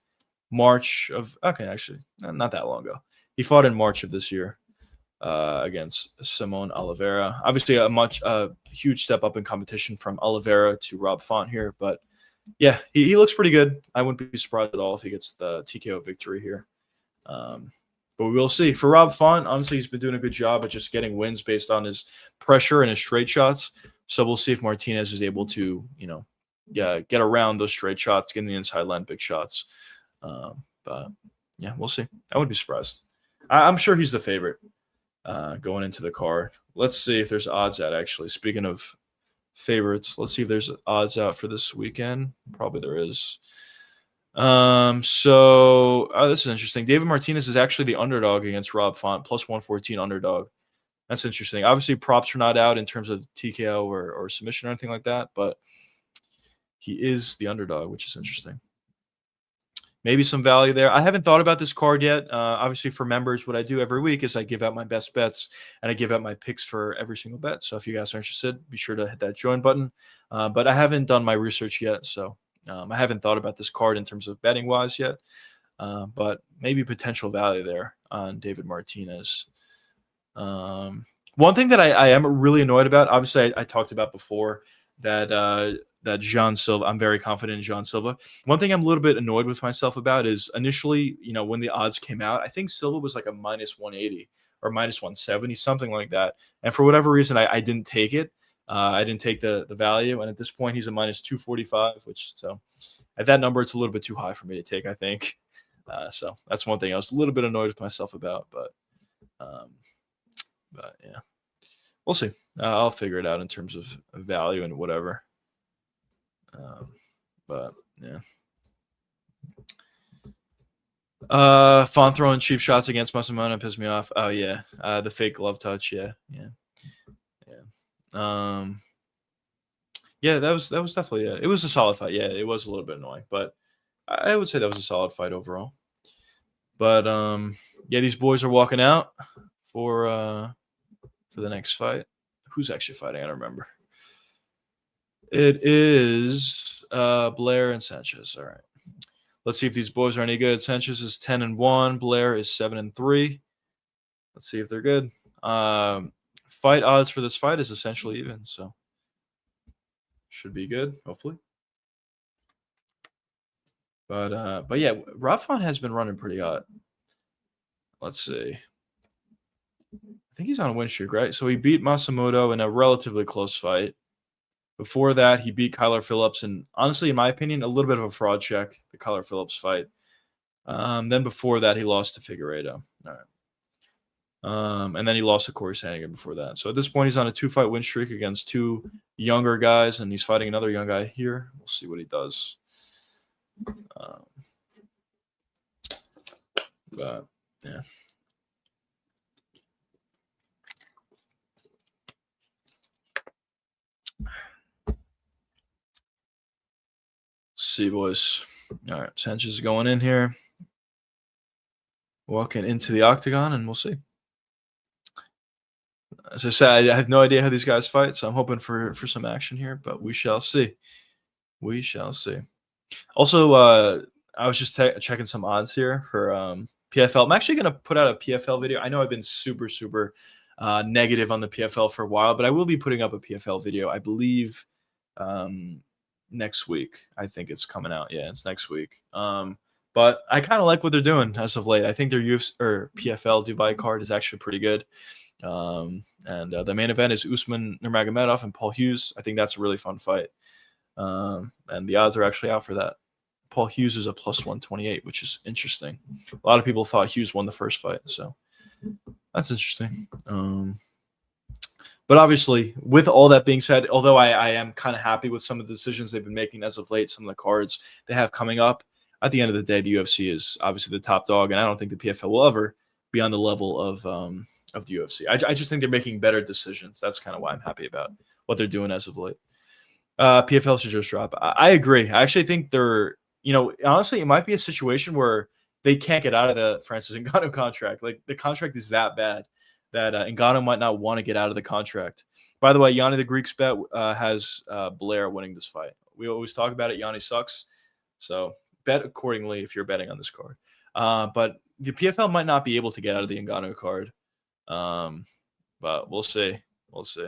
March of actually not that long ago. He fought in March of this year. against Simone Oliveira. Obviously, a huge step up in competition from Oliveira to Rob Font here, but yeah, he looks pretty good. I wouldn't be surprised at all if he gets the TKO victory here. But we will see. For Rob Font, honestly, he's been doing a good job at just getting wins based on his pressure and his straight shots. So we'll see if Martinez is able to, get around those straight shots, get in the inside line, big shots. But yeah, we'll see. I wouldn't be surprised. I'm sure he's the favorite going into the card. Let's see if there's odds out, actually. Speaking of favorites, let's see if there's odds out for this weekend. Probably there is. This is interesting. David Martinez is actually the underdog against Rob Font, plus 114 underdog. That's interesting. Obviously, props are not out in terms of TKO or submission or anything like that, but he is the underdog, which is interesting. Maybe some value there. I haven't thought about this card yet. Obviously, for members, what I do every week is I give out my best bets and I give out my picks for every single bet. So if you guys are interested, be sure to hit that join button. But I haven't done my research yet, so I haven't thought about this card in terms of betting wise yet. But maybe potential value there on David Martinez. One thing that I am really annoyed about, obviously, I talked about before that Jean Silva, I'm very confident in Jean Silva. One thing I'm a little bit annoyed with myself about is initially, when the odds came out, I think Silva was like a minus 180 or minus 170, something like that. And for whatever reason, I didn't take it. I didn't take the value. And at this point, he's a minus 245, so at that number, it's a little bit too high for me to take, I think. So that's one thing I was a little bit annoyed with myself about, but yeah, we'll see. I'll figure it out in terms of value and whatever. But yeah. Font throwing cheap shots against Masamona pissed me off. Oh yeah. The fake glove touch. Yeah. Yeah, that was definitely it was a solid fight. Yeah, it was a little bit annoying, but I would say that was a solid fight overall. But yeah, these boys are walking out for the next fight. Who's actually fighting? I don't remember. It is Blair and Sanchez. All right. Let's see if these boys are any good. Sanchez is 10-1. Blair is 7-3. Let's see if they're good. Fight odds for this fight is essentially even, so should be good, hopefully. But yeah, Rob Font has been running pretty hot. Let's see. I think he's on a win streak, right? So he beat Masamoto in a relatively close fight. Before that, he beat Kyler Phillips, and honestly, in my opinion, a little bit of a fraud check, the Kyler Phillips fight. Then before that, he lost to Figueiredo. All right. And then he lost to Corey Sandhagen before that. So at this point, he's on a 2-fight win streak against two younger guys, and he's fighting another young guy here. We'll see what he does. But yeah. See, boys. All right, Sanchez is going in here, walking into the octagon, and we'll see. As I said, I have no idea how these guys fight, so I'm hoping for some action here, but we shall see. We shall see. Also, I was just checking some odds here for PFL. I'm actually going to put out a PFL video. I know I've been super negative on the PFL for a while, but I will be putting up a PFL video, I believe, next week. I think it's coming out. Yeah, it's next week. But I kind of like what they're doing as of late. I think their PFL Dubai card is actually pretty good. And the main event is Usman Nurmagomedov and Paul Hughes. I think that's a really fun fight. And the odds are actually out for that. Paul Hughes is a plus 128, which is interesting. A lot of people thought Hughes won the first fight, so that's interesting. But obviously, with all that being said, although I am kind of happy with some of the decisions they've been making as of late, some of the cards they have coming up, at the end of the day, the UFC is obviously the top dog, and I don't think the PFL will ever be on the level of the UFC. I just think they're making better decisions. That's kind of why I'm happy about what they're doing as of late. PFL should just drop. I agree. I actually think they're, honestly, it might be a situation where they can't get out of the Francis Ngannou contract. Like, the contract is that bad that Ngannou might not want to get out of the contract. By the way, Yanni the Greek's bet has Blair winning this fight. We always talk about it. Yanni sucks. So bet accordingly if you're betting on this card. But the PFL might not be able to get out of the Ngannou card. Um, but we'll see. We'll see.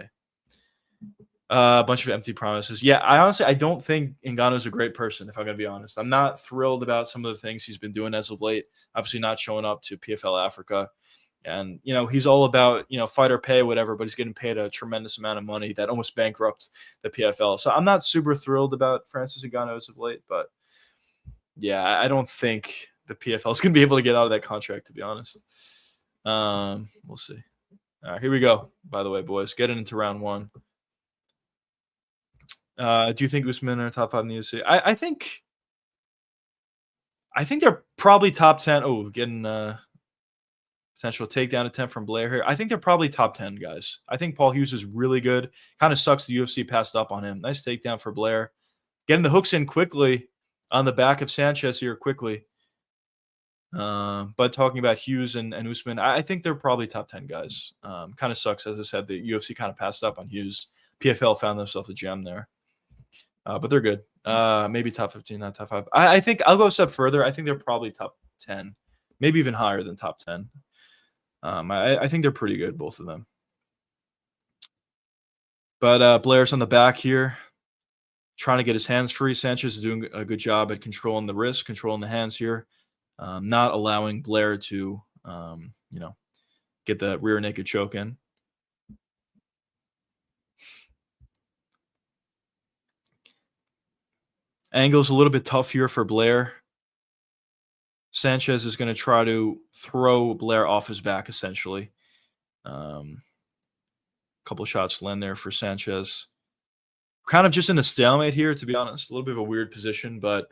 A bunch of empty promises. Yeah, I don't think Ngannou's a great person, if I'm gonna be honest. I'm not thrilled about some of the things he's been doing as of late. Obviously not showing up to PFL Africa. And he's all about, fighter pay, whatever, but he's getting paid a tremendous amount of money that almost bankrupts the PFL. So I'm not super thrilled about Francis Ngannou as of late, but yeah, I don't think the PFL is gonna be able to get out of that contract, to be honest. We'll see. All right, here we go. By the way, boys, getting into round one. Do you think Usman are top 5 in the UFC? I think they're probably top 10. Oh, getting potential takedown attempt from Blair here. I think they're probably top 10 guys. I think Paul Hughes is really good. Kind of sucks the UFC passed up on him. Nice takedown for Blair. Getting the hooks in quickly on the back of Sanchez here quickly. But talking about Hughes and Usman, I think they're probably top 10 guys. Kind of sucks, as I said, the UFC kind of passed up on Hughes. PFL found themselves a gem there. But they're good. Maybe top 15, not top 5. I think I'll go a step further. I think they're probably top 10, maybe even higher than top 10. I think they're pretty good, both of them. But Blair's on the back here, trying to get his hands free. Sanchez is doing a good job at controlling the wrist, controlling the hands here, not allowing Blair to, get the rear naked choke in. Angle's a little bit tough here for Blair. Sanchez is going to try to throw Blair off his back, essentially. Couple shots land there for Sanchez. Kind of just in a stalemate here, to be honest. A little bit of a weird position, but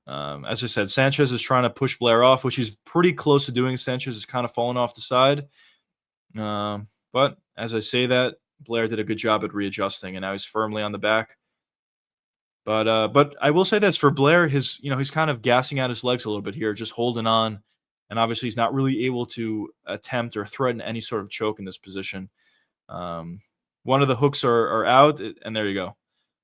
as I said, Sanchez is trying to push Blair off, which he's pretty close to doing. Sanchez is kind of falling off the side. But as I say that, Blair did a good job at readjusting, and now he's firmly on the back. But I will say this for Blair, he's kind of gassing out his legs a little bit here, just holding on, and obviously he's not really able to attempt or threaten any sort of choke in this position. One of the hooks are out, and there you go.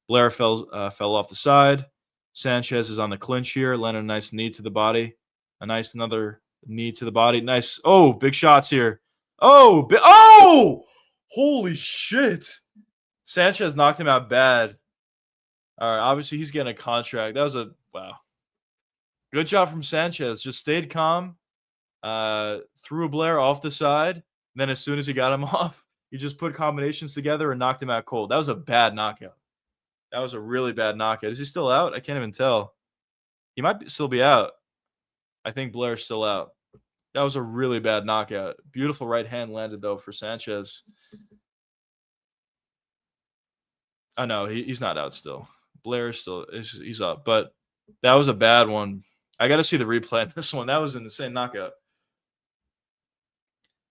Blair fell off the side. Sanchez is on the clinch here, landing a nice knee to the body, another knee to the body. Nice. Oh, big shots here. Oh, holy shit! Sanchez knocked him out bad. All right, obviously he's getting a contract. That was wow. Good job from Sanchez. Just stayed calm, threw Blair off the side. And then as soon as he got him off, he just put combinations together and knocked him out cold. That was a bad knockout. That was a really bad knockout. Is he still out? I can't even tell. He might still be out. I think Blair's still out. That was a really bad knockout. Beautiful right hand landed, though, for Sanchez. Oh, no, he's not out still. Blair still he's up, but that was a bad one. I got to see the replay on this one. That was an insane knockout.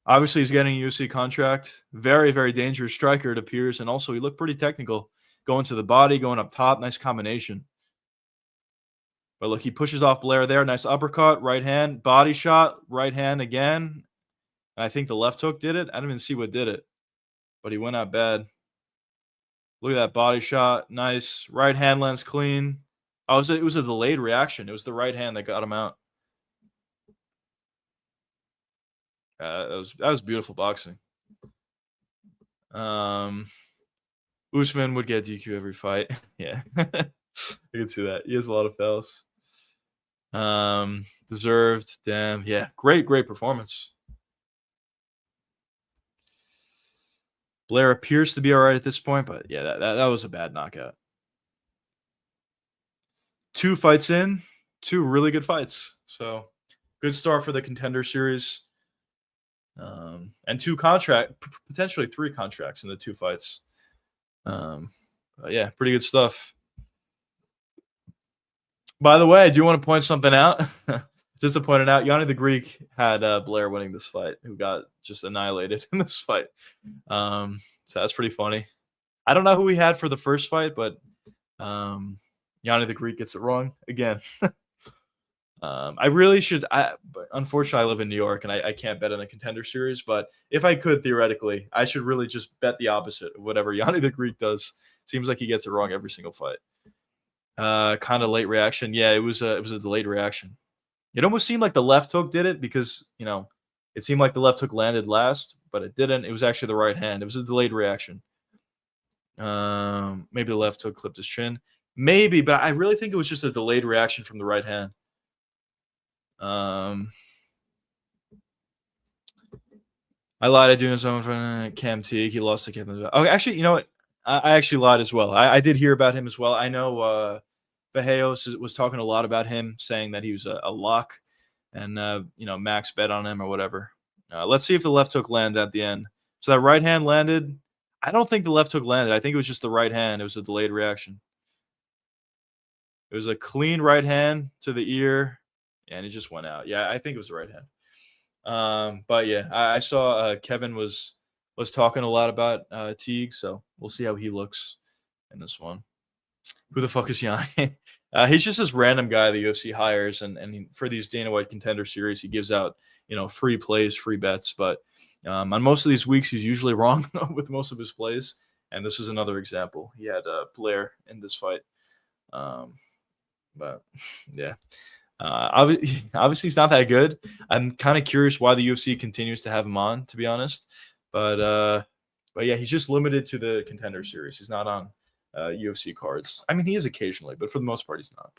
Obviously, he's getting a UFC contract. Very, very dangerous striker, it appears, and also he looked pretty technical. Going to the body, going up top, nice combination. But look, he pushes off Blair there. Nice uppercut, right hand, body shot, right hand again. And I think the left hook did it. I didn't even see what did it, but he went out bad. Look at that body shot. Nice. Right hand lands clean. Oh, it was a delayed reaction. It was the right hand that got him out. That was beautiful boxing. Usman would get DQ every fight. Yeah. I can see that. He has a lot of fouls. Deserved. Damn. Yeah. Great performance. Blair appears to be all right at this point, but yeah, that was a bad knockout. 2 fights in, 2 really good fights. So good start for the Contender series. And potentially 3 contracts in the 2 fights. Yeah, pretty good stuff. By the way, I do want to point something out. Just to point it out, Yanni the Greek had Blair winning this fight, who got just annihilated in this fight. So that's pretty funny. I don't know who he had for the first fight, but Yanni the Greek gets it wrong again. I really should. But unfortunately, I live in New York, and I can't bet on the Contender series. But if I could, theoretically, I should really just bet the opposite of whatever Yanni the Greek does. Seems like he gets it wrong every single fight. Kind of late reaction. Yeah, it was a delayed reaction. It almost seemed like the left hook did it because, It seemed like the left hook landed last, but it didn't. It was actually the right hand. It was a delayed reaction. Maybe the left hook clipped his chin. Maybe, but I really think it was just a delayed reaction from the right hand. I lied. I do his own friend Cam Teague. He lost to Kevin. Oh, actually, you know what? I actually lied as well. I did hear about him as well. I know Vejos was talking a lot about him, saying that he was a lock, and Max bet on him or whatever. Let's see if the left hook landed at the end. So that right hand landed. I don't think the left hook landed. I think it was just the right hand. It was a delayed reaction. It was a clean right hand to the ear, and it just went out. Yeah, I think it was the right hand. But yeah, I saw Kevin was talking a lot about Teague, so we'll see how he looks in this one. Who the fuck is Yanni? He's just this random guy the UFC hires, and for these Dana White Contender series, he gives out free plays, free bets. But on most of these weeks, he's usually wrong with most of his plays, and this is another example. He had Blair in this fight, but yeah. Obviously, he's not that good. I'm kind of curious why the UFC continues to have him on, to be honest. But yeah, he's just limited to the Contender series. He's not on UFC cards. I mean, he is occasionally, but for the most part, he's not.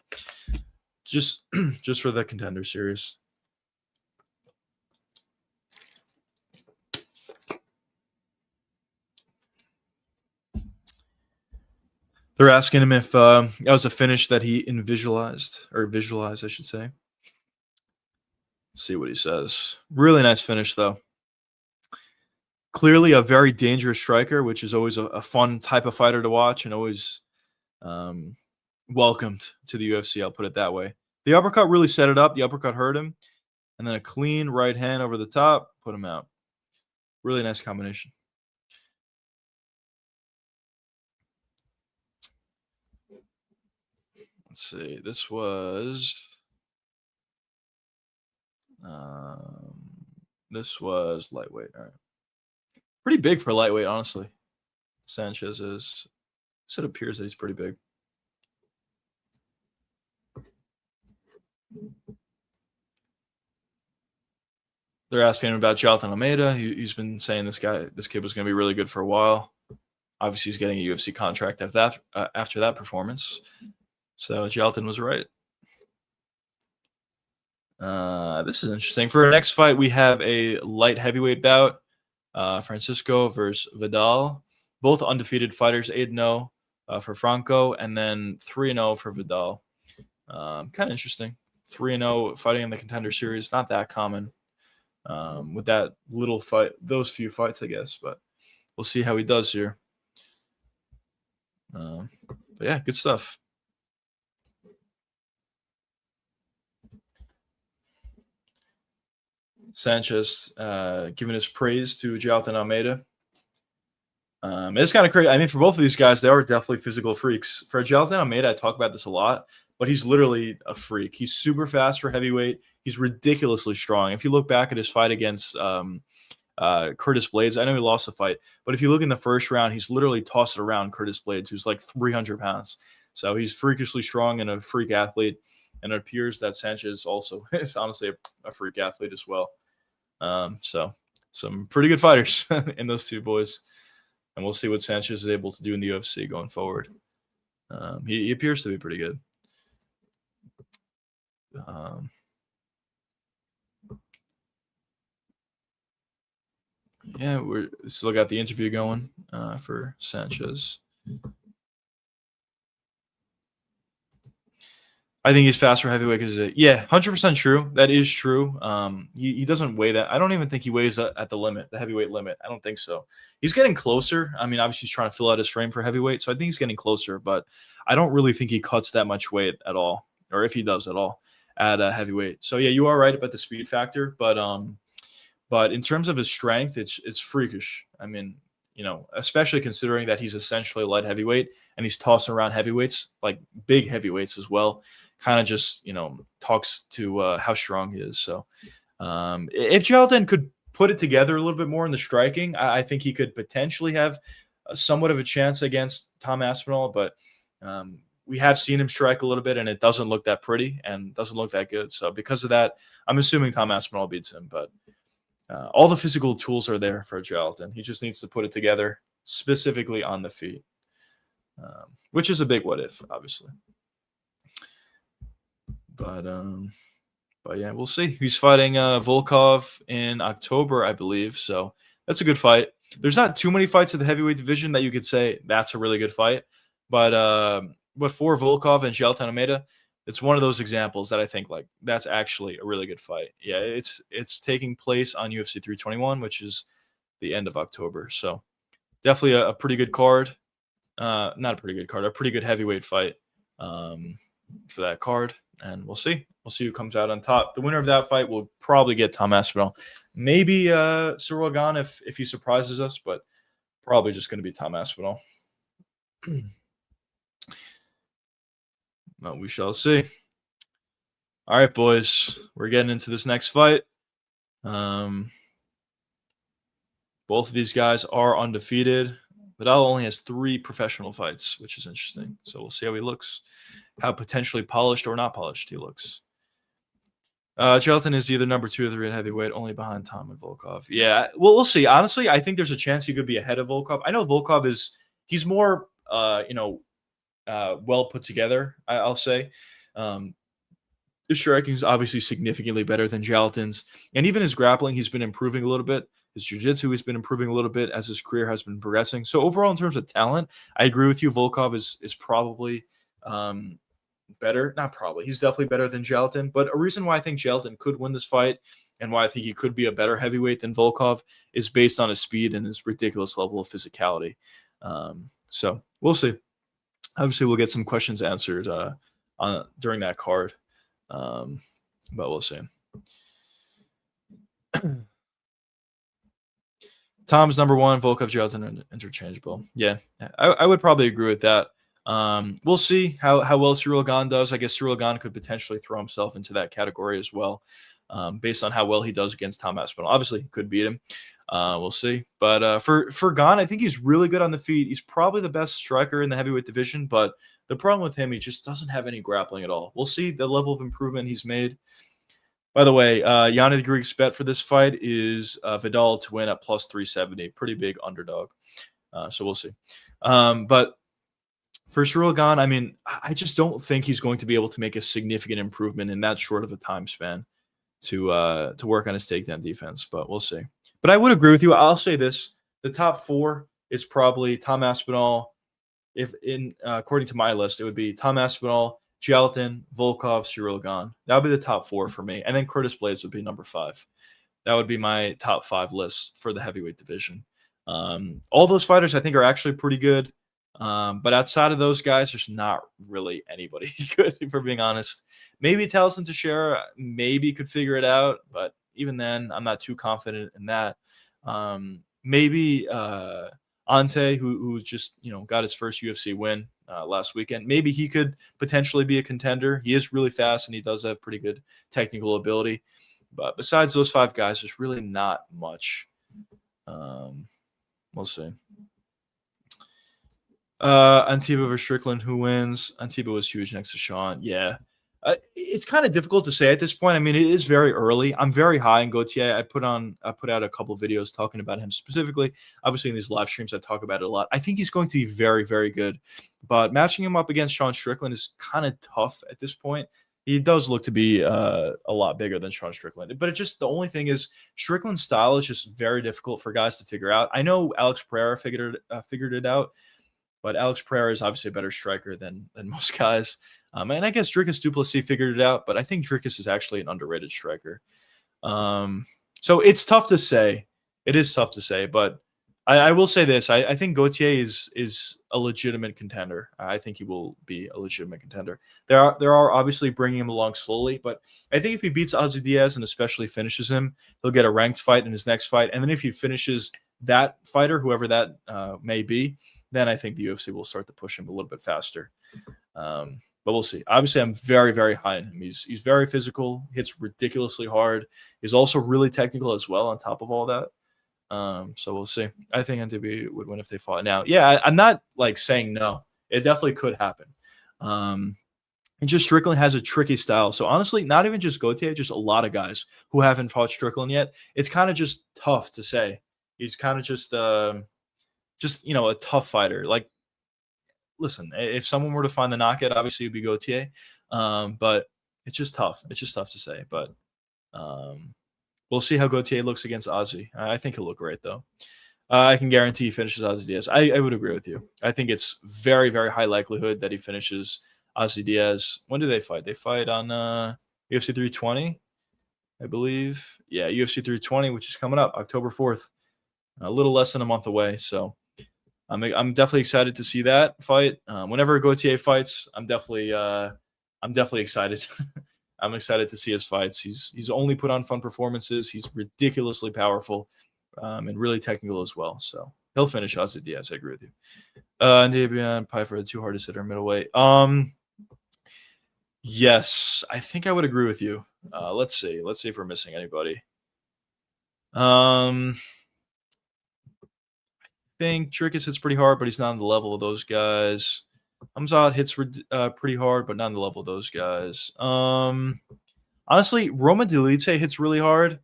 Just for the Contender series. They're asking him if that was a finish that he visualized, I should say. Let's see what he says. Really nice finish, though. Clearly a very dangerous striker, which is always a fun type of fighter to watch and always welcomed to the UFC, I'll put it that way. The uppercut really set it up. The uppercut hurt him. And then a clean right hand over the top, put him out. Really nice combination. Let's see. This was lightweight. All right. Pretty big for lightweight, honestly. Sanchez is. It appears that he's pretty big. They're asking him about Jonathan Almeida. He's been saying this kid was going to be really good for a while. Obviously, he's getting a UFC contract after that performance. So Jalton was right. This is interesting. For our next fight, we have a light heavyweight bout. Francisco versus Vidal. Both undefeated fighters, 8-0 for Franco, and then 3-0 for Vidal. Kind of interesting. 3-0 fighting in the Contender series. Not that common with that little fight, those few fights, I guess. But we'll see how he does here. But yeah, good stuff. Sanchez giving his praise to Jonathan Almeida. It's kind of crazy. I mean, for both of these guys, they are definitely physical freaks. For Jonathan Almeida, I talk about this a lot, but he's literally a freak. He's super fast for heavyweight. He's ridiculously strong. If you look back at his fight against Curtis Blades, I know he lost the fight, but if you look in the first round, he's literally tossing around Curtis Blades, who's like 300 pounds. So he's freakishly strong and a freak athlete. And it appears that Sanchez also is honestly a freak athlete as well. So some pretty good fighters in those two boys. And we'll see what Sanchez is able to do in the UFC going forward. He appears to be pretty good. Yeah, we're still got the interview going for Sanchez. I think he's fast for heavyweight because, 100% true. That is true. He doesn't weigh that. I don't even think he weighs at the limit, the heavyweight limit. I don't think so. He's getting closer. I mean, obviously he's trying to fill out his frame for heavyweight, so I think he's getting closer, but I don't really think he cuts that much weight at all, or if he does at all, at heavyweight. So, yeah, you are right about the speed factor, but in terms of his strength, it's freakish. I mean, especially considering that he's essentially light heavyweight and he's tossing around heavyweights, like big heavyweights as well. Kind of just, talks to how strong he is. So if Jonathan could put it together a little bit more in the striking, I think he could potentially have somewhat of a chance against Tom Aspinall. But we have seen him strike a little bit, and it doesn't look that pretty and doesn't look that good. So because of that, I'm assuming Tom Aspinall beats him. But All the physical tools are there for Gelatin. He just needs to put it together, specifically on the feet, which is a big what if, obviously. But yeah, we'll see. He's fighting Volkov in October, I believe. So that's a good fight. There's not too many fights in the heavyweight division that you could say that's a really good fight. But for Volkov and Jailton Almeida, it's one of those examples that I think like that's actually a really good fight. Yeah, it's taking place on UFC 321, which is the end of October. So definitely a pretty good card. Not a pretty good card, a pretty good heavyweight fight for that card. And we'll see. We'll see who comes out on top. The winner of that fight will probably get Tom Aspinall. Maybe Ciryl Gane if he surprises us, but probably just going to be Tom Aspinall. Well, we shall see. All right, boys. We're getting into this next fight. Both of these guys are undefeated. Vidal only has 3 professional fights, which is interesting. So we'll see how he looks, how potentially polished or not polished he looks. Gelatin is either number 2 or 3 in heavyweight, only behind Tom and Volkov. Yeah, well, we'll see. Honestly, I think there's a chance he could be ahead of Volkov. I know Volkov he's more, well put together, I'll say. His striking is obviously significantly better than Gelatin's, and even his grappling, he's been improving a little bit. His jiu-jitsu has been improving a little bit as his career has been progressing. So overall, in terms of talent, I agree with you. Volkov is probably better. Not probably. He's definitely better than Gelatin. But a reason why I think Gelatin could win this fight and why I think he could be a better heavyweight than Volkov is based on his speed and his ridiculous level of physicality. So we'll see. Obviously, we'll get some questions answered during that card. But we'll see. Tom's number 1, Volkov, Gelatin interchangeable. Yeah, I would probably agree with that. We'll see how well Ciryl Gane does. I guess Ciryl Gane could potentially throw himself into that category as well, based on how well he does against Tom Aspinall. Obviously, he could beat him. We'll see. But for Gane, I think he's really good on the feet. He's probably the best striker in the heavyweight division, but the problem with him, he just doesn't have any grappling at all. We'll see the level of improvement he's made. By the way, Yanni the Greek's bet for this fight is Vidal to win at plus 370. Pretty big underdog. So we'll see. But for Ciryl Gane, I mean, I just don't think he's going to be able to make a significant improvement in that short of a time span to work on his takedown defense. But we'll see. But I would agree with you. I'll say this. The top 4 is probably Tom Aspinall. According to my list, it would be Tom Aspinall, Gelatin, Volkov, Ciryl Gane. That would be the top 4 for me. And then Curtis Blades would be number 5. That would be my top 5 list for the heavyweight division. All those fighters I think are actually pretty good. But outside of those guys, there's not really anybody good, for being honest. Maybe Taliesin Teixeira maybe could figure it out, but even then, I'm not too confident in that. Maybe Ante, who just got his first UFC win last weekend, maybe he could potentially be a contender. He is really fast and he does have pretty good technical ability. But besides those 5 guys, there's really not much. We'll see. Antiba versus Strickland, who wins? Antiba was huge next to Sean. Yeah. It's kind of difficult to say at this point. I mean, it is very early. I'm very high in Gauthier. I put out a couple of videos talking about him specifically. Obviously, in these live streams, I talk about it a lot. I think he's going to be very, very good. But matching him up against Sean Strickland is kind of tough at this point. He does look to be a lot bigger than Sean Strickland. But the only thing is Strickland's style is just very difficult for guys to figure out. I know Alex Pereira figured it out. But Alex Pereira is obviously a better striker than most guys. And I guess Dricus du Plessis figured it out, but I think Dricus is actually an underrated striker. So it's tough to say. It is tough to say, but I will say this. I think Gauthier is a legitimate contender. I think he will be a legitimate contender. There are obviously bringing him along slowly, but I think if he beats Ozzy Diaz and especially finishes him, he'll get a ranked fight in his next fight. And then if he finishes that fighter, whoever that may be, then I think the UFC will start to push him a little bit faster. But we'll see. Obviously, I'm very, very high on him. He's very physical, hits ridiculously hard. He's also really technical as well on top of all that. So we'll see. I think NTB would win if they fought. Now, yeah, I'm not like saying no. It definitely could happen. And just Strickland has a tricky style. So honestly, not even just Gauthier, just a lot of guys who haven't fought Strickland yet. It's kind of just tough to say. He's kind of just a tough fighter. Like, listen, if someone were to find the knockout, obviously it'd be Gauthier. But it's just tough. It's just tough to say. But um, we'll see how Gauthier looks against Ozzy. I think he'll look great though. I can guarantee he finishes Ozzy Diaz. I would agree with you. I think it's very, very high likelihood that he finishes Ozzy Diaz. When do they fight? They fight on UFC 320, I believe. Yeah, UFC 320, which is coming up October 4th, a little less than a month away. So I'm definitely excited to see that fight. Whenever Gauthier fights, I'm definitely excited. I'm excited to see his fights. He's only put on fun performances. He's ridiculously powerful, and really technical as well. So he'll finish Ozzy Diaz. I agree with you. And Davian Pfeiffer, the two hardest hitter middleweight. Yes, I think I would agree with you. Let's see. Let's see if we're missing anybody. I think Trickus hits pretty hard, but he's not on the level of those guys. Hamzat hits pretty hard, but not on the level of those guys. Honestly, Roman Delite hits really hard,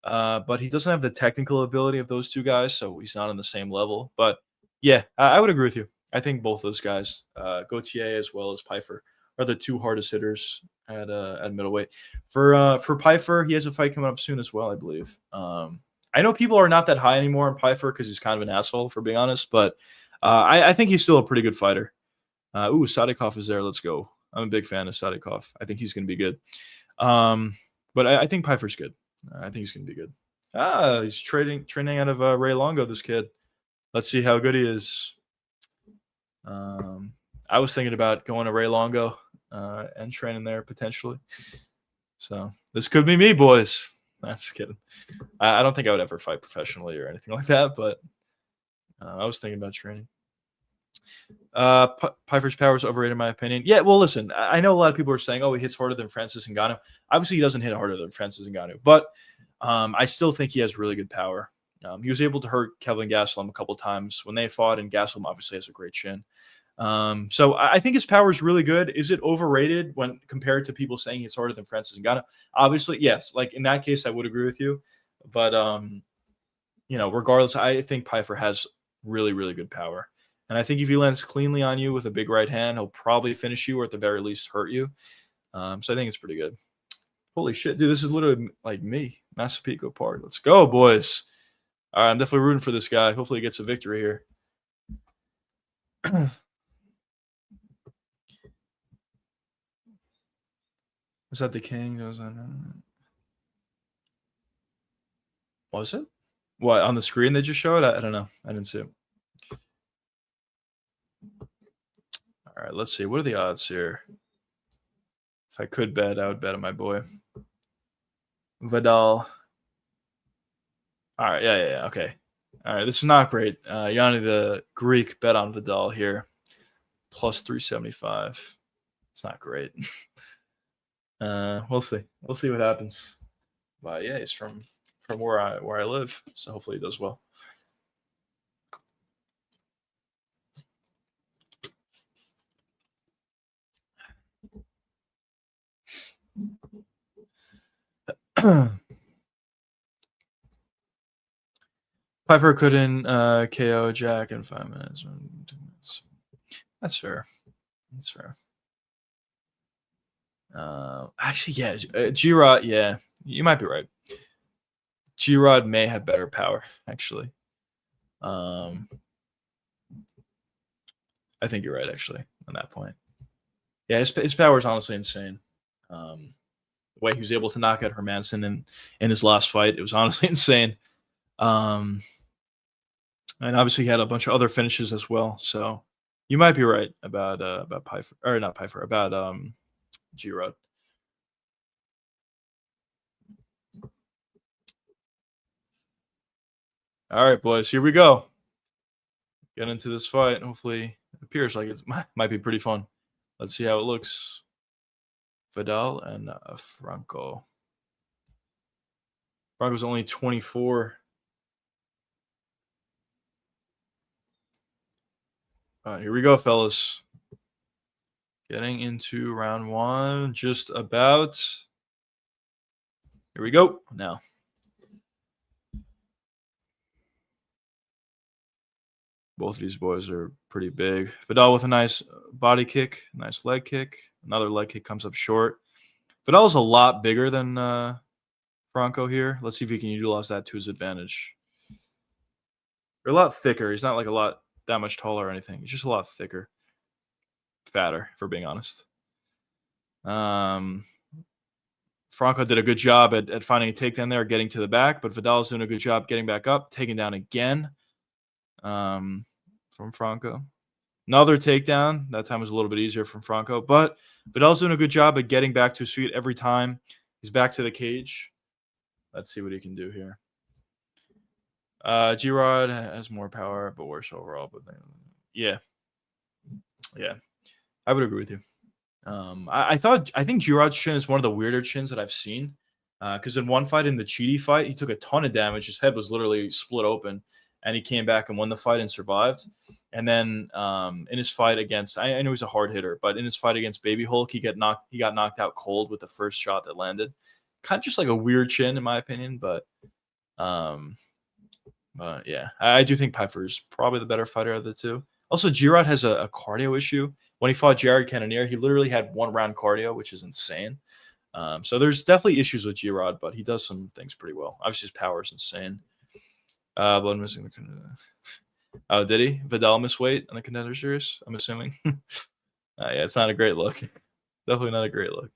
but he doesn't have the technical ability of those two guys, so he's not on the same level. But yeah, I would agree with you. I think both those guys, Gauthier as well as Pfeiffer, are the two hardest hitters at middleweight. For Pfeiffer, he has a fight coming up soon as well, I believe. I know people are not that high anymore on Pfeiffer because he's kind of an asshole, for being honest, but I think he's still a pretty good fighter. Sadikov is there. Let's go. I'm a big fan of Sadikov. I think he's going to be good. But I think Pfeiffer's good. I think he's going to be good. He's training out of Ray Longo, this kid. Let's see how good he is. I was thinking about going to Ray Longo and training there potentially. So this could be me, boys. I'm just kidding. I don't think I would ever fight professionally or anything like that, but I was thinking about training. Pfeiffer's power is overrated in my opinion. Yeah, well, listen, I know a lot of people are saying, "Oh, he hits harder than Francis Ngannou." Obviously, he doesn't hit harder than Francis Ngannou, but I still think he has really good power. He was able to hurt Kelvin Gastelum a couple times when they fought, and Gastelum obviously has a great chin. So I think his power is really good. Is it overrated when compared to people saying he's harder than Francis Ngannou? Obviously, yes. Like in that case, I would agree with you. But regardless, I think Pfeiffer has really, really good power. And I think if he lands cleanly on you with a big right hand, he'll probably finish you or at the very least hurt you. So I think it's pretty good. Holy shit, dude, this is literally like me. Massapequa Park. Let's go, boys. All right, I'm definitely rooting for this guy. Hopefully he gets a victory here. Was that the King? Was it? What, on the screen they just showed? I don't know. I didn't see it. All right, let's see. What are the odds here? If I could bet, I would bet on my boy. Vidal. All right, yeah. Okay. All right, this is not great. Yanni the Greek bet on Vidal here. Plus 375. It's not great. We'll see. We'll see what happens. But yeah, he's from where I live, so hopefully he does well. Piper couldn't KO Jack in 5 minutes. That's fair. That's fair. Actually, yeah, G-Rod, yeah, you might be right. G-Rod may have better power, actually. I think you're right, actually, on that point. Yeah, his power is honestly insane. The way he was able to knock out Hermanson in his last fight, it was honestly insane. And obviously he had a bunch of other finishes as well. So you might be right about Piper, or not Piper, about G-Rod. All right, boys, here we go. Get into this fight. Hopefully, it appears like it might be pretty fun. Let's see how it looks. Vidal and Franco. Franco's only 24. All right, here we go, fellas. Getting into round one, just about. Here we go. Now, both of these boys are pretty big. Vidal with a nice body kick, nice leg kick. Another leg kick comes up short. Vidal's a lot bigger than Franco here. Let's see if he can utilize that to his advantage. They're a lot thicker. He's not like a lot that much taller or anything. He's just a lot thicker, fatter, for being honest. Franco did a good job at finding a takedown there, getting to the back, but Vidal's doing a good job getting back up, taking down again from Franco. Another takedown. That time was a little bit easier from Franco, but Vidal's doing a good job at getting back to his feet every time. He's back to the cage. Let's see what he can do here. G-Rod has more power, but worse overall. But yeah, I would agree with you. I think G-Rod's chin is one of the weirder chins that I've seen. Because in one fight, in the Cheaty fight, he took a ton of damage. His head was literally split open, and he came back and won the fight and survived. And then in his fight against, I know he's a hard hitter, but in his fight against Baby Hulk, he got knocked out cold with the first shot that landed. Kind of just like a weird chin, in my opinion. But yeah, I do think Pfeiffer's probably the better fighter of the two. Also, G-Rod has a cardio issue. When he fought Jared Cannonier, he literally had 1 round cardio, which is insane. So there's definitely issues with G-Rod, but he does some things pretty well. Obviously, his power is insane. But I'm missing the. Oh, did he? Vidal miss weight in the Contender series? I'm assuming. Yeah, it's not a great look. Definitely not a great look.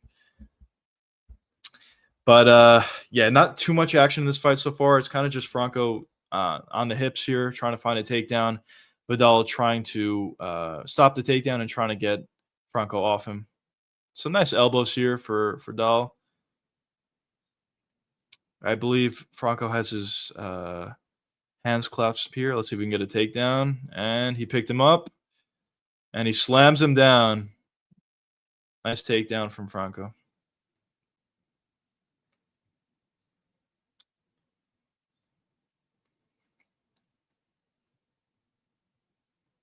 But yeah, not too much action in this fight so far. It's kind of just Franco on the hips here, trying to find a takedown. Vidal trying to stop the takedown and trying to get Franco off him. Some nice elbows here for Vidal. I believe Franco has his hands clasped here. Let's see if we can get a takedown. And he picked him up. And he slams him down. Nice takedown from Franco.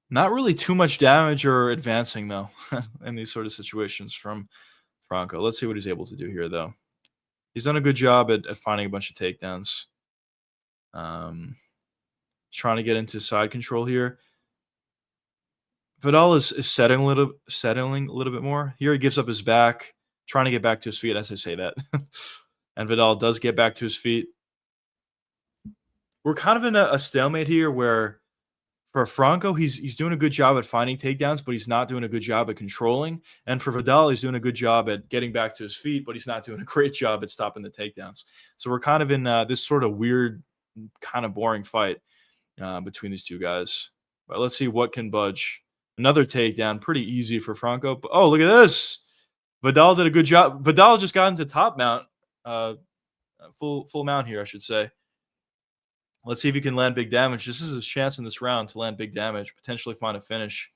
Not really too much damage or advancing, though, in these sort of situations from Franco. Let's see what he's able to do here, though. He's done a good job at finding a bunch of takedowns. Trying to get into side control here. Vidal is settling a little bit more. Here he gives up his back, trying to get back to his feet as I say that. And Vidal does get back to his feet. We're kind of in a stalemate here where for Franco, he's doing a good job at finding takedowns, but he's not doing a good job at controlling. And for Vidal, he's doing a good job at getting back to his feet, but he's not doing a great job at stopping the takedowns. So we're kind of in this sort of weird, kind of boring fight between these two guys. But let's see what can budge. Another takedown, pretty easy for Franco. But, oh, look at this. Vidal did a good job. Vidal just got into top mount, full mount here, I should say. Let's see if he can land big damage. This is his chance in this round to land big damage, potentially find a finish.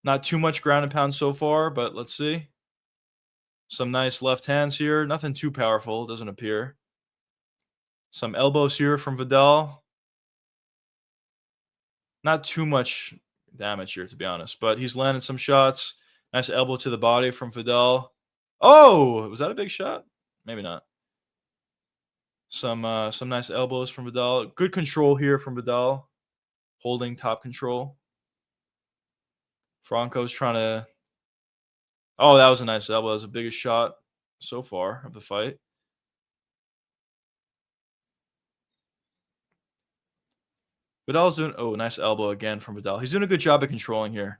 Not too much ground and pound so far, but let's see. Some nice left hands here. Nothing too powerful, doesn't appear. Some elbows here from Vidal. Not too much damage here, to be honest, but he's landed some shots. Nice elbow to the body from Vidal. Oh, was that a big shot? Maybe not. Some nice elbows from Vidal. Good control here from Vidal. Holding top control. Franco's trying to. Oh, that was a nice elbow. That was the biggest shot so far of the fight. Vidal's doing. Oh, nice elbow again from Vidal. He's doing a good job at controlling here.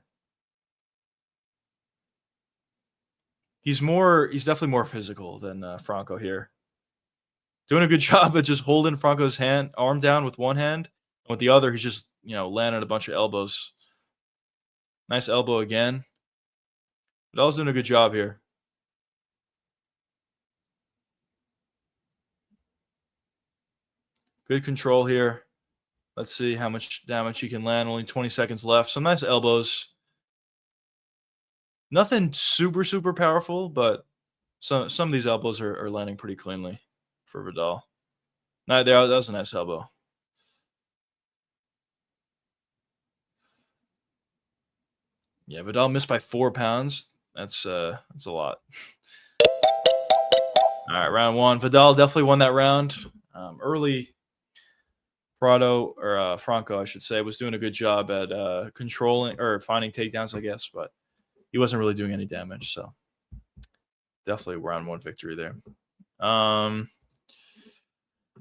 He's definitely more physical than Franco here. Doing a good job at just holding Franco's arm down with one hand. And with the other, he's just, landing a bunch of elbows. Nice elbow again. Vidal's doing a good job here. Good control here. Let's see how much damage he can land. Only 20 seconds left. Some nice elbows. Nothing super, super powerful, but some of these elbows are landing pretty cleanly for Vidal. That was a nice elbow. Yeah, Vidal missed by 4 pounds. That's a lot. All right, round one. Vidal definitely won that round. Early Prado or Franco, I should say, was doing a good job at controlling or finding takedowns, I guess, but he wasn't really doing any damage. So definitely round one victory there.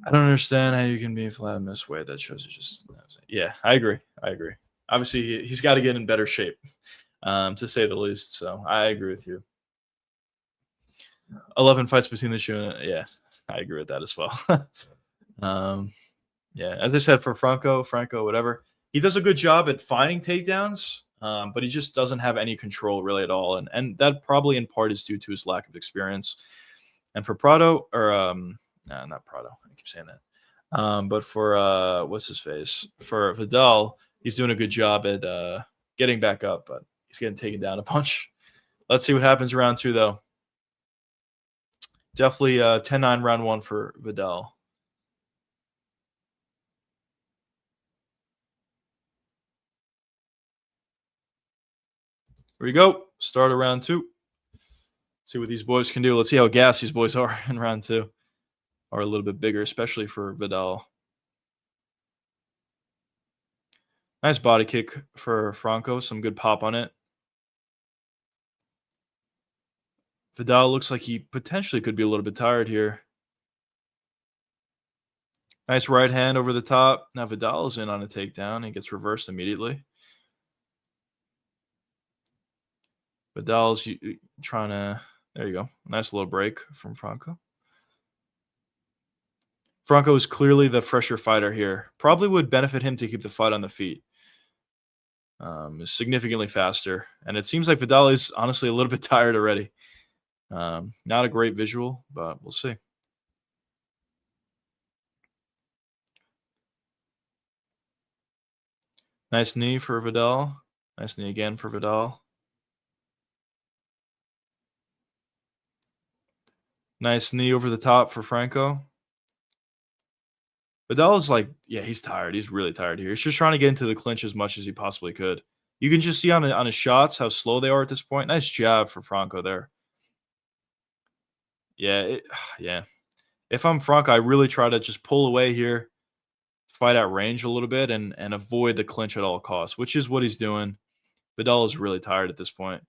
I don't understand how you can be flat in this way. That shows you just yeah. I agree. I agree. Obviously, he's got to get in better shape, to say the least. So I agree with you. 11 fights between the two. Yeah, I agree with that as well. um, yeah, as I said, for Franco, whatever, he does a good job at finding takedowns, but he just doesn't have any control really at all, and that probably in part is due to his lack of experience. And for Prado, or not Prado, I keep saying that. But for what's his face? For Vidal, he's doing a good job at getting back up, but he's getting taken down a bunch. Let's see what happens round two, though. Definitely 10-9 round one for Vidal. Here we go. Start of round two. See what these boys can do. Let's see how gassed these boys are in round two. Are a little bit bigger, especially for Vidal. Nice body kick for Franco. Some good pop on it. Vidal looks like he potentially could be a little bit tired here. Nice right hand over the top. Now Vidal is in on a takedown. He gets reversed immediately. Vidal's trying to... There you go. Nice little break from Franco. Franco is clearly the fresher fighter here. Probably would benefit him to keep the fight on the feet. Is significantly faster. And it seems like Vidal is honestly a little bit tired already. Not a great visual, but we'll see. Nice knee for Vidal. Nice knee again for Vidal. Nice knee over the top for Franco. Vidal is like, yeah, he's tired. He's really tired here. He's just trying to get into the clinch as much as he possibly could. You can just see on his shots how slow they are at this point. Nice jab for Franco there. Yeah, yeah. If I'm Franco, I really try to just pull away here, fight at range a little bit, and avoid the clinch at all costs, which is what he's doing. Vidal is really tired at this point.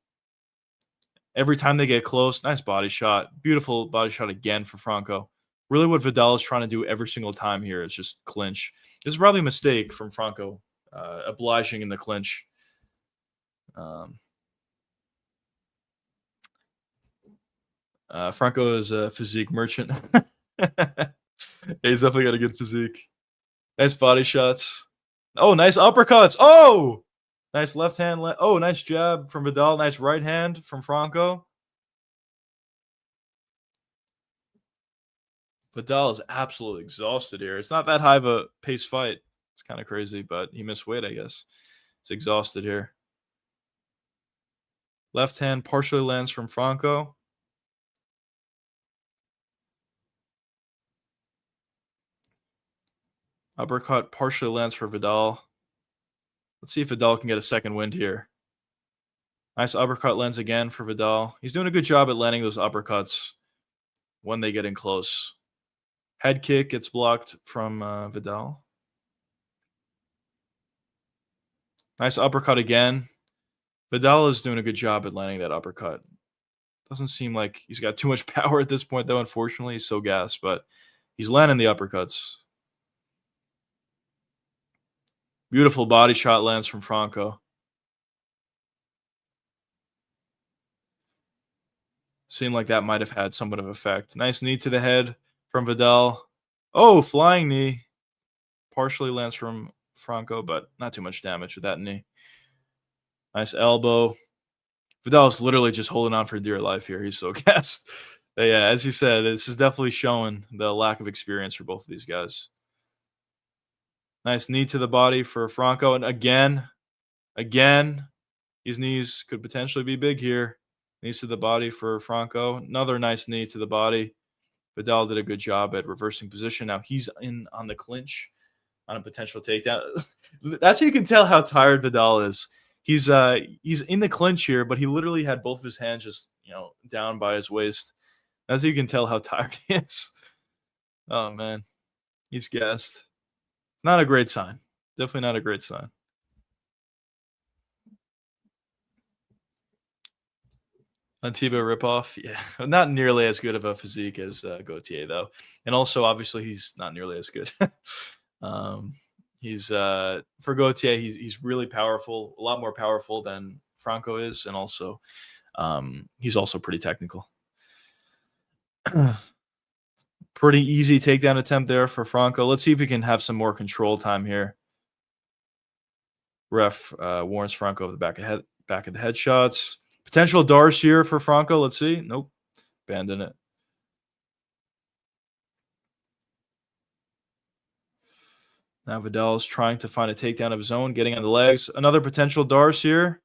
Every time they get close, nice body shot. Beautiful body shot again for Franco. Really what Vidal is trying to do every single time here is just clinch. This is probably a mistake from Franco, obliging in the clinch. Franco is a physique merchant. He's definitely got a good physique. Nice body shots. Oh, nice uppercuts. Oh, nice left hand. Oh, nice jab from Vidal. Nice right hand from Franco. Vidal is absolutely exhausted here. It's not that high of a pace fight. It's kind of crazy, but he missed weight, I guess. It's exhausted here. Left hand partially lands from Franco. Uppercut partially lands for Vidal. Let's see if Vidal can get a second wind here. Nice uppercut lands again for Vidal. He's doing a good job at landing those uppercuts when they get in close. Head kick gets blocked from Vidal. Nice uppercut again. Vidal is doing a good job at landing that uppercut. Doesn't seem like he's got too much power at this point, though, unfortunately. He's so gassed, but he's landing the uppercuts. Beautiful body shot lands from Franco. Seemed like that might have had somewhat of effect. Nice knee to the head from Vidal. Oh, flying knee. Partially lands from Franco, but not too much damage with that knee. Nice elbow. Vidal's literally just holding on for dear life here. He's so gassed. But yeah, as you said, this is definitely showing the lack of experience for both of these guys. Nice knee to the body for Franco. And again, these knees could potentially be big here. Knees to the body for Franco. Another nice knee to the body. Vidal did a good job at reversing position. Now he's in on the clinch on a potential takedown. That's how you can tell how tired Vidal is. He's in the clinch here, but he literally had both of his hands just, down by his waist. As you can tell how tired he is. Oh, man. He's gassed. It's not a great sign. Definitely not a great sign. Antiba ripoff, yeah, not nearly as good of a physique as Gautier though, and also obviously he's not nearly as good. um, he's for Gautier, he's really powerful, a lot more powerful than Franco is, and also he's also pretty technical. Pretty easy takedown attempt there for Franco. Let's see if we can have some more control time here. Ref warns Franco of the back of the headshots. Potential Darce here for Franco. Let's see. Nope. Abandon it. Now Vidal is trying to find a takedown of his own, getting on the legs. Another potential Darce here.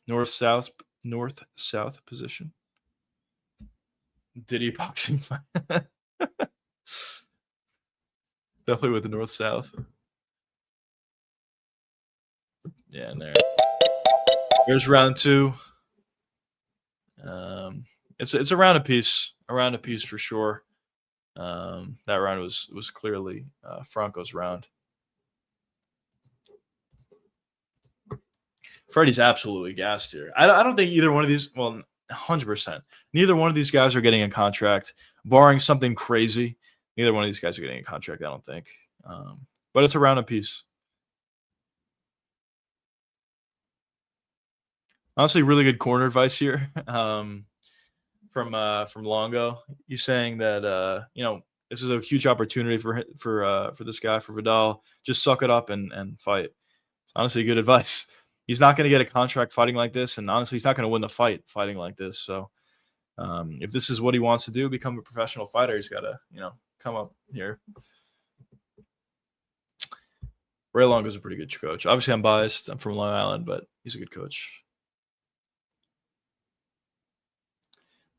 North-south position. Diddy boxing fight. Definitely with the north-south. Yeah, and there's round two. It's a round apiece. A round apiece for sure. That round was clearly Franco's round. Freddie's absolutely gassed here. I don't think either one of these. Well, 100%. Neither one of these guys are getting a contract, barring something crazy. Neither one of these guys are getting a contract. I don't think. But it's a round apiece. Honestly, really good corner advice here from Longo. He's saying that this is a huge opportunity for this guy, for Vidal. Just suck it up and fight. It's honestly good advice. He's not going to get a contract fighting like this, and honestly, he's not going to win the fight fighting like this. So, if this is what he wants to do, become a professional fighter, he's got to come up here. Ray Longo's a pretty good coach. Obviously, I'm biased. I'm from Long Island, but he's a good coach.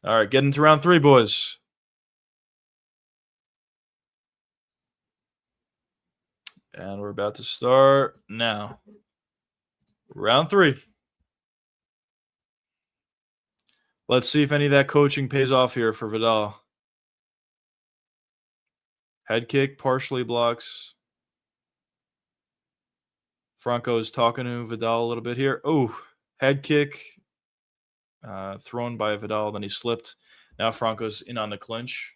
All right, getting to round three, boys. And we're about to start now. Round three. Let's see if any of that coaching pays off here for Vidal. Head kick, partially blocks. Franco is talking to Vidal a little bit here. Oh, head kick. Thrown by Vidal, then he slipped. Now Franco's in on the clinch.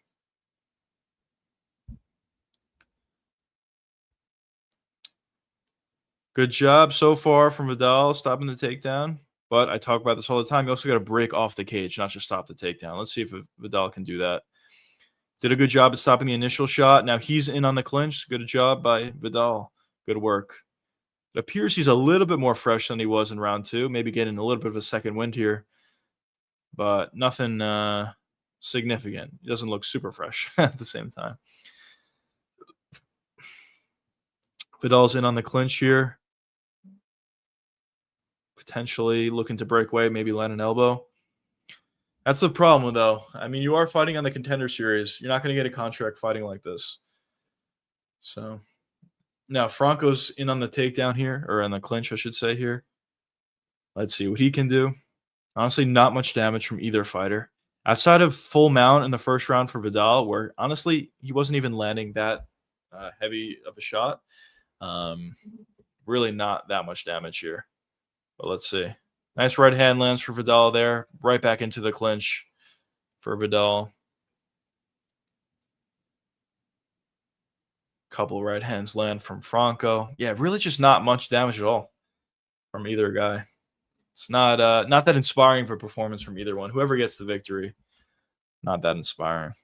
Good job so far from Vidal stopping the takedown. But I talk about this all the time. You also got to break off the cage, not just stop the takedown. Let's see if Vidal can do that. Did a good job at stopping the initial shot. Now he's in on the clinch. Good job by Vidal. Good work. It appears he's a little bit more fresh than he was in round two. Maybe getting a little bit of a second wind here. But nothing significant. He doesn't look super fresh at the same time. Vidal's in on the clinch here. Potentially looking to break away, maybe land an elbow. That's the problem, though. I mean, you are fighting on the Contender Series. You're not going to get a contract fighting like this. So, now Franco's in on the takedown here, or on the clinch, I should say here. Let's see what he can do. Honestly, not much damage from either fighter. Outside of full mount in the first round for Vidal, where honestly, he wasn't even landing that heavy of a shot. Really not that much damage here. But let's see. Nice right hand lands for Vidal there. Right back into the clinch for Vidal. Couple right hands land from Franco. Yeah, really just not much damage at all from either guy. It's not that inspiring for performance from either one. Whoever gets the victory, not that inspiring.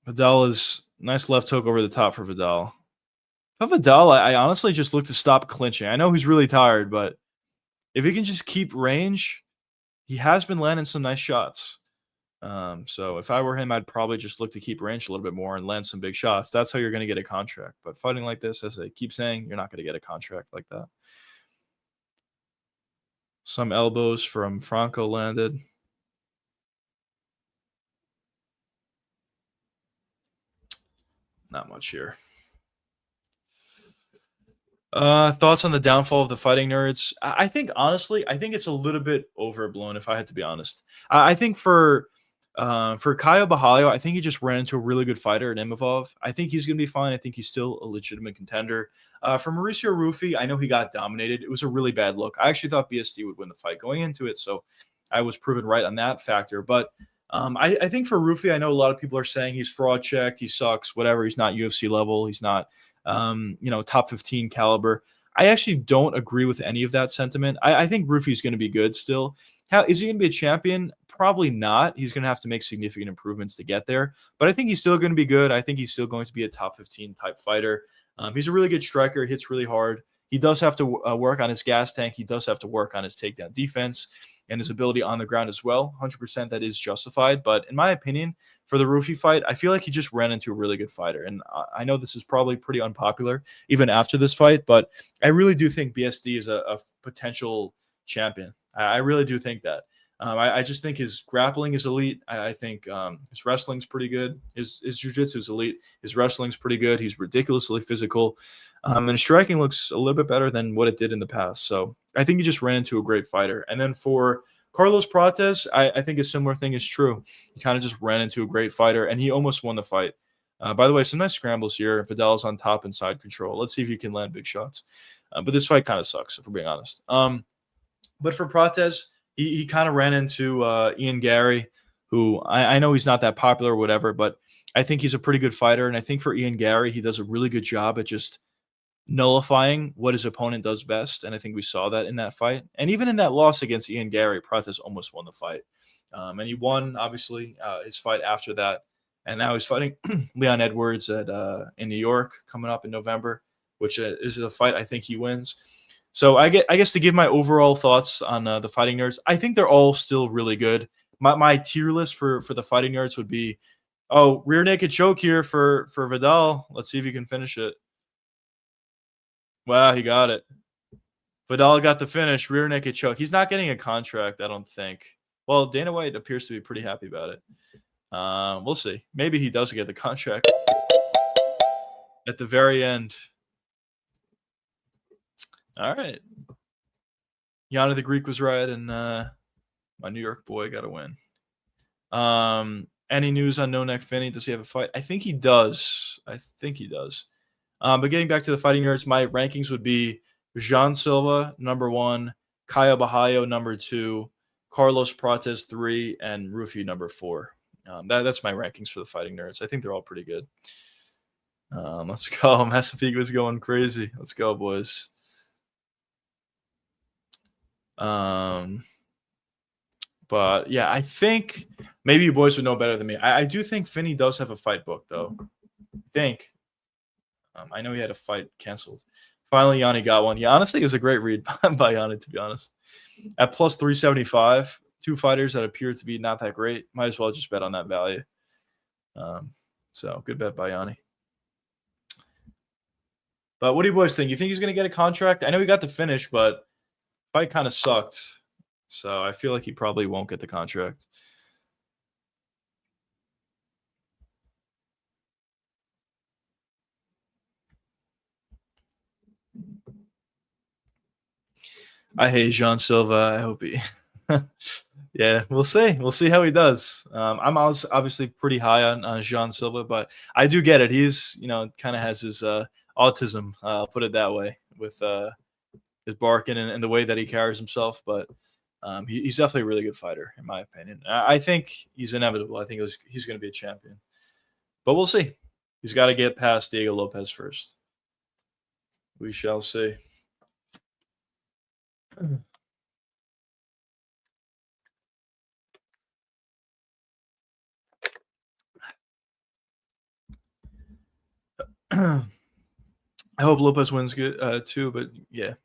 Vidal is nice left hook over the top for Vidal. For Vidal, I honestly just look to stop clinching. I know he's really tired, but if he can just keep range, he has been landing some nice shots. So if I were him, I'd probably just look to keep range a little bit more and land some big shots. That's how you're going to get a contract. But fighting like this, as I keep saying, you're not going to get a contract like that. Some elbows from Franco landed. Not much here. Thoughts on the downfall of the fighting nerds? I think honestly, I think it's a little bit overblown. If I had to be honest, I think for Kyle Bahalio, I think he just ran into a really good fighter in Imavov. I think he's gonna be fine. I think he's still a legitimate contender. For Mauricio Rufy, I know he got dominated. It was a really bad look. I actually thought BSD would win the fight going into it, so I was proven right on that factor. But I think for Rufy, I know a lot of people are saying he's fraud checked, he sucks, whatever. He's not UFC level. He's not top 15 caliber. I actually don't agree with any of that sentiment. I think Rufy's going to be good still. How is he going to be a champion? Probably not. He's going to have to make significant improvements to get there. But I think he's still going to be good. I think he's still going to be a top 15 type fighter. He's a really good striker. Hits really hard. He does have to work on his gas tank. He does have to work on his takedown defense and his ability on the ground as well. 100% that is justified. But in my opinion, for the Rufy fight, I feel like he just ran into a really good fighter. And I know this is probably pretty unpopular even after this fight, but I really do think BSD is a potential champion. I really do think that. I just think his grappling is elite. I think his wrestling's pretty good. His jiu-jitsu is elite. His wrestling's pretty good. He's ridiculously physical. And his striking looks a little bit better than what it did in the past. So I think he just ran into a great fighter. And then for Carlos Prates, I think a similar thing is true. He kind of just ran into a great fighter, and he almost won the fight. By the way, some nice scrambles here. Vidal's on top and side control. Let's see if he can land big shots. But this fight kind of sucks, if we're being honest. But for Prates, he kind of ran into Ian Gary, who I know he's not that popular or whatever, but I think he's a pretty good fighter. And I think for Ian Gary, he does a really good job at just nullifying what his opponent does best. And I think we saw that in that fight. And even in that loss against Ian Gary, Prates almost won the fight. And he won, obviously, his fight after that. And now he's fighting Leon Edwards in New York coming up in November, which is a fight I think he wins. So I guess to give my overall thoughts on the fighting nerds, I think they're all still really good. My tier list for the fighting nerds would be, rear naked choke here for Vidal. Let's see if he can finish it. Wow, he got it. Vidal got the finish, rear naked choke. He's not getting a contract, I don't think. Well, Dana White appears to be pretty happy about it. We'll see. Maybe he does get the contract at the very end. All right. Yana the Greek was right, and my New York boy got a win. Any news on No Neck Finney? Does he have a fight? I think he does. But getting back to the fighting nerds, my rankings would be Jean Silva, number 1, Kaya Bahayo, number 2, Carlos Prates, 3, and Rufy, number 4. That's my rankings for the fighting nerds. I think they're all pretty good. Let's go. Massapequa was going crazy. Let's go, boys. But yeah, I think maybe you boys would know better than me. I do think Finney does have a fight book, though. I know he had a fight canceled. Finally, Yanni got one. Yeah, honestly, it was a great read by Yanni, to be honest. At plus 375, 2 fighters that appear to be not that great. Might as well just bet on that value. So good bet by Yanni. But what do you boys think? You think he's going to get a contract? I know he got the finish, but fight kind of sucked. So I feel like he probably won't get the contract. I hate Jean Silva. I hope he. Yeah, we'll see. We'll see how he does. I'm obviously pretty high on Jean Silva, but I do get it. He's, kind of has his autism. I'll put it that way, with his barking and the way that he carries himself. But he's definitely a really good fighter, in my opinion. I think he's inevitable. I think he's going to be a champion. But we'll see. He's got to get past Diego Lopez first. We shall see. I hope Lopez wins good too, but yeah.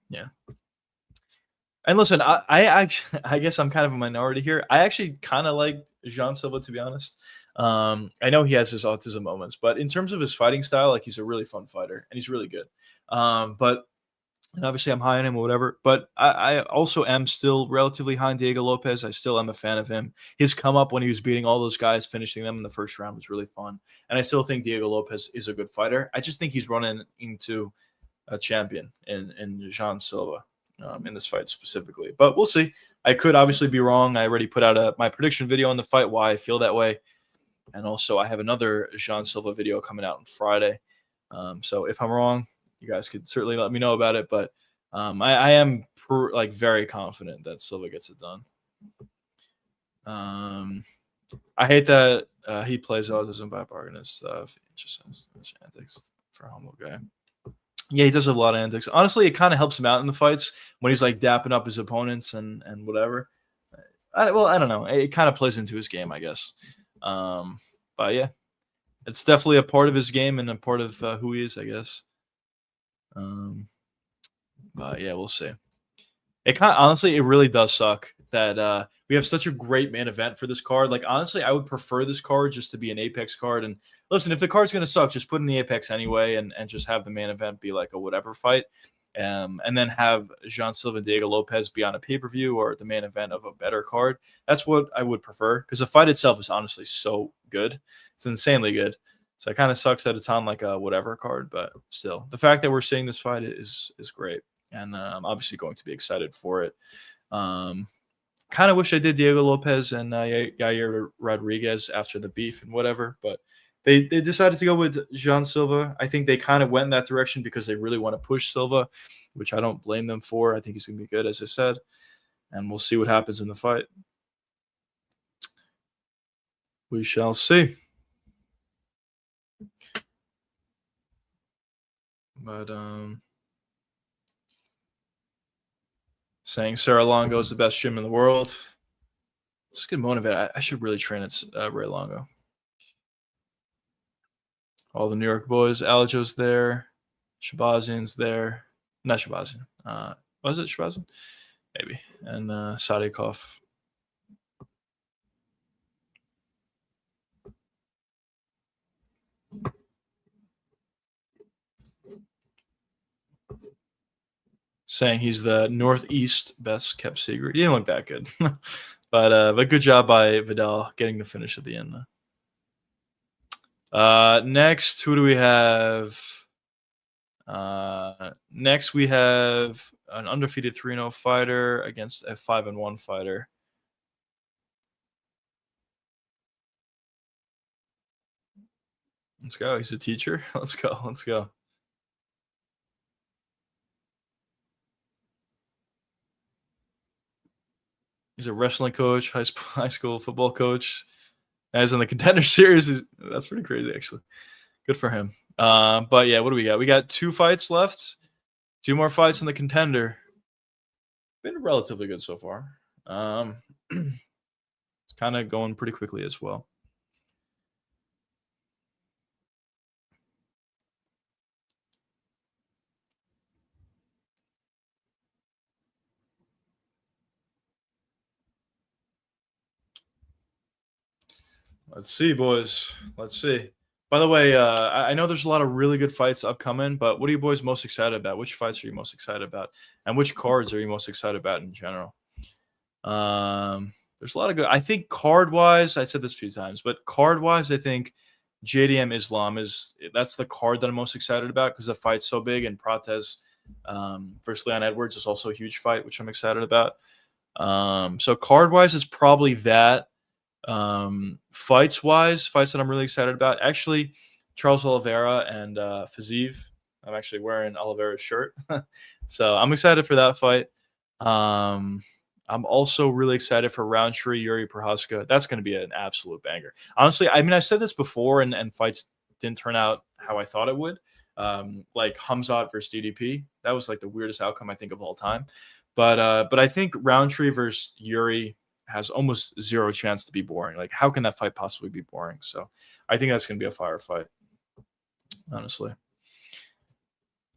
And listen, I guess I'm kind of a minority here. I actually kind of like Jean Silva, to be honest. I know he has his autism moments, but in terms of his fighting style, like, he's a really fun fighter and he's really good. But And obviously, I'm high on him or whatever. But I also am still relatively high on Diego Lopez. I still am a fan of him. His come up when he was beating all those guys, finishing them in the first round was really fun. And I still think Diego Lopez is a good fighter. I just think he's running into a champion in Jean Silva in this fight specifically. But we'll see. I could obviously be wrong. I already put out my prediction video on the fight, why I feel that way. And also, I have another Jean Silva video coming out on Friday. So if I'm wrong, you guys could certainly let me know about it. But I am very confident that Silva gets it done. I hate that he plays autism by bargain and stuff. He just has antics for a humble guy. Yeah, he does have a lot of antics. Honestly, it kind of helps him out in the fights when he's like dapping up his opponents and whatever. I don't know. It kind of plays into his game, I guess. But yeah, it's definitely a part of his game and a part of who he is, I guess. But yeah, we'll see. Honestly, it really does suck that we have such a great main event for this card. Like, honestly, I would prefer this card just to be an Apex card. And listen, if the card's going to suck, just put in the Apex anyway and just have the main event be like a whatever fight. And then have Jean Silva and Diego Lopez be on a pay-per-view or the main event of a better card. That's what I would prefer because the fight itself is honestly so good. It's insanely good. So it kind of sucks that it's on like a whatever card, but still, the fact that we're seeing this fight is great. And I'm obviously going to be excited for it. Kind of wish I did Diego Lopez and Yair Rodriguez after the beef and whatever, but they decided to go with Jean Silva. I think they kind of went in that direction because they really want to push Silva, which I don't blame them for. I think he's going to be good, as I said, and we'll see what happens in the fight. We shall see. But saying Sarah Longo is the best gym in the world. It's a good motivator. I should really train at Ray Longo. All the New York boys. Aljo's there. Shabazian's there. Not Shabazian. Was it Shabazian? Maybe. And Sadikov. Saying he's the Northeast best kept secret. He didn't look that good. but good job by Vidal getting the finish at the end. Next, who do we have? Next, we have an undefeated 3-0 fighter against a 5-1 fighter. Let's go. He's a teacher. Let's go. Let's go. He's a wrestling coach, high school football coach. As in the Contender series, that's pretty crazy, actually. Good for him. But yeah, what do we got? We got 2 fights left. 2 more fights in the Contender. Been relatively good so far. It's kind of going pretty quickly as well. Let's see, boys. Let's see. By the way, I know there's a lot of really good fights upcoming, but what are you boys most excited about? Which fights are you most excited about? And which cards are you most excited about in general? There's a lot of good. I think card-wise, I said this a few times, but card-wise, I think JDM Islam that's the card that I'm most excited about because the fight's so big, and Prates versus Leon Edwards is also a huge fight, which I'm excited about. So card-wise is probably that. Fights that I'm really excited about. Actually, Charles Oliveira and Fiziev. I'm actually wearing Oliveira's shirt. So I'm excited for that fight. I'm also really excited for Roundtree, Yuri Prohaska. That's going to be an absolute banger. Honestly, I mean, I said this before, and fights didn't turn out how I thought it would. Like Hamzat versus DDP. That was like the weirdest outcome I think of all time. But I think Roundtree versus Yuri has almost zero chance to be boring. Like, how can that fight possibly be boring? So I think that's going to be a fire fight, honestly.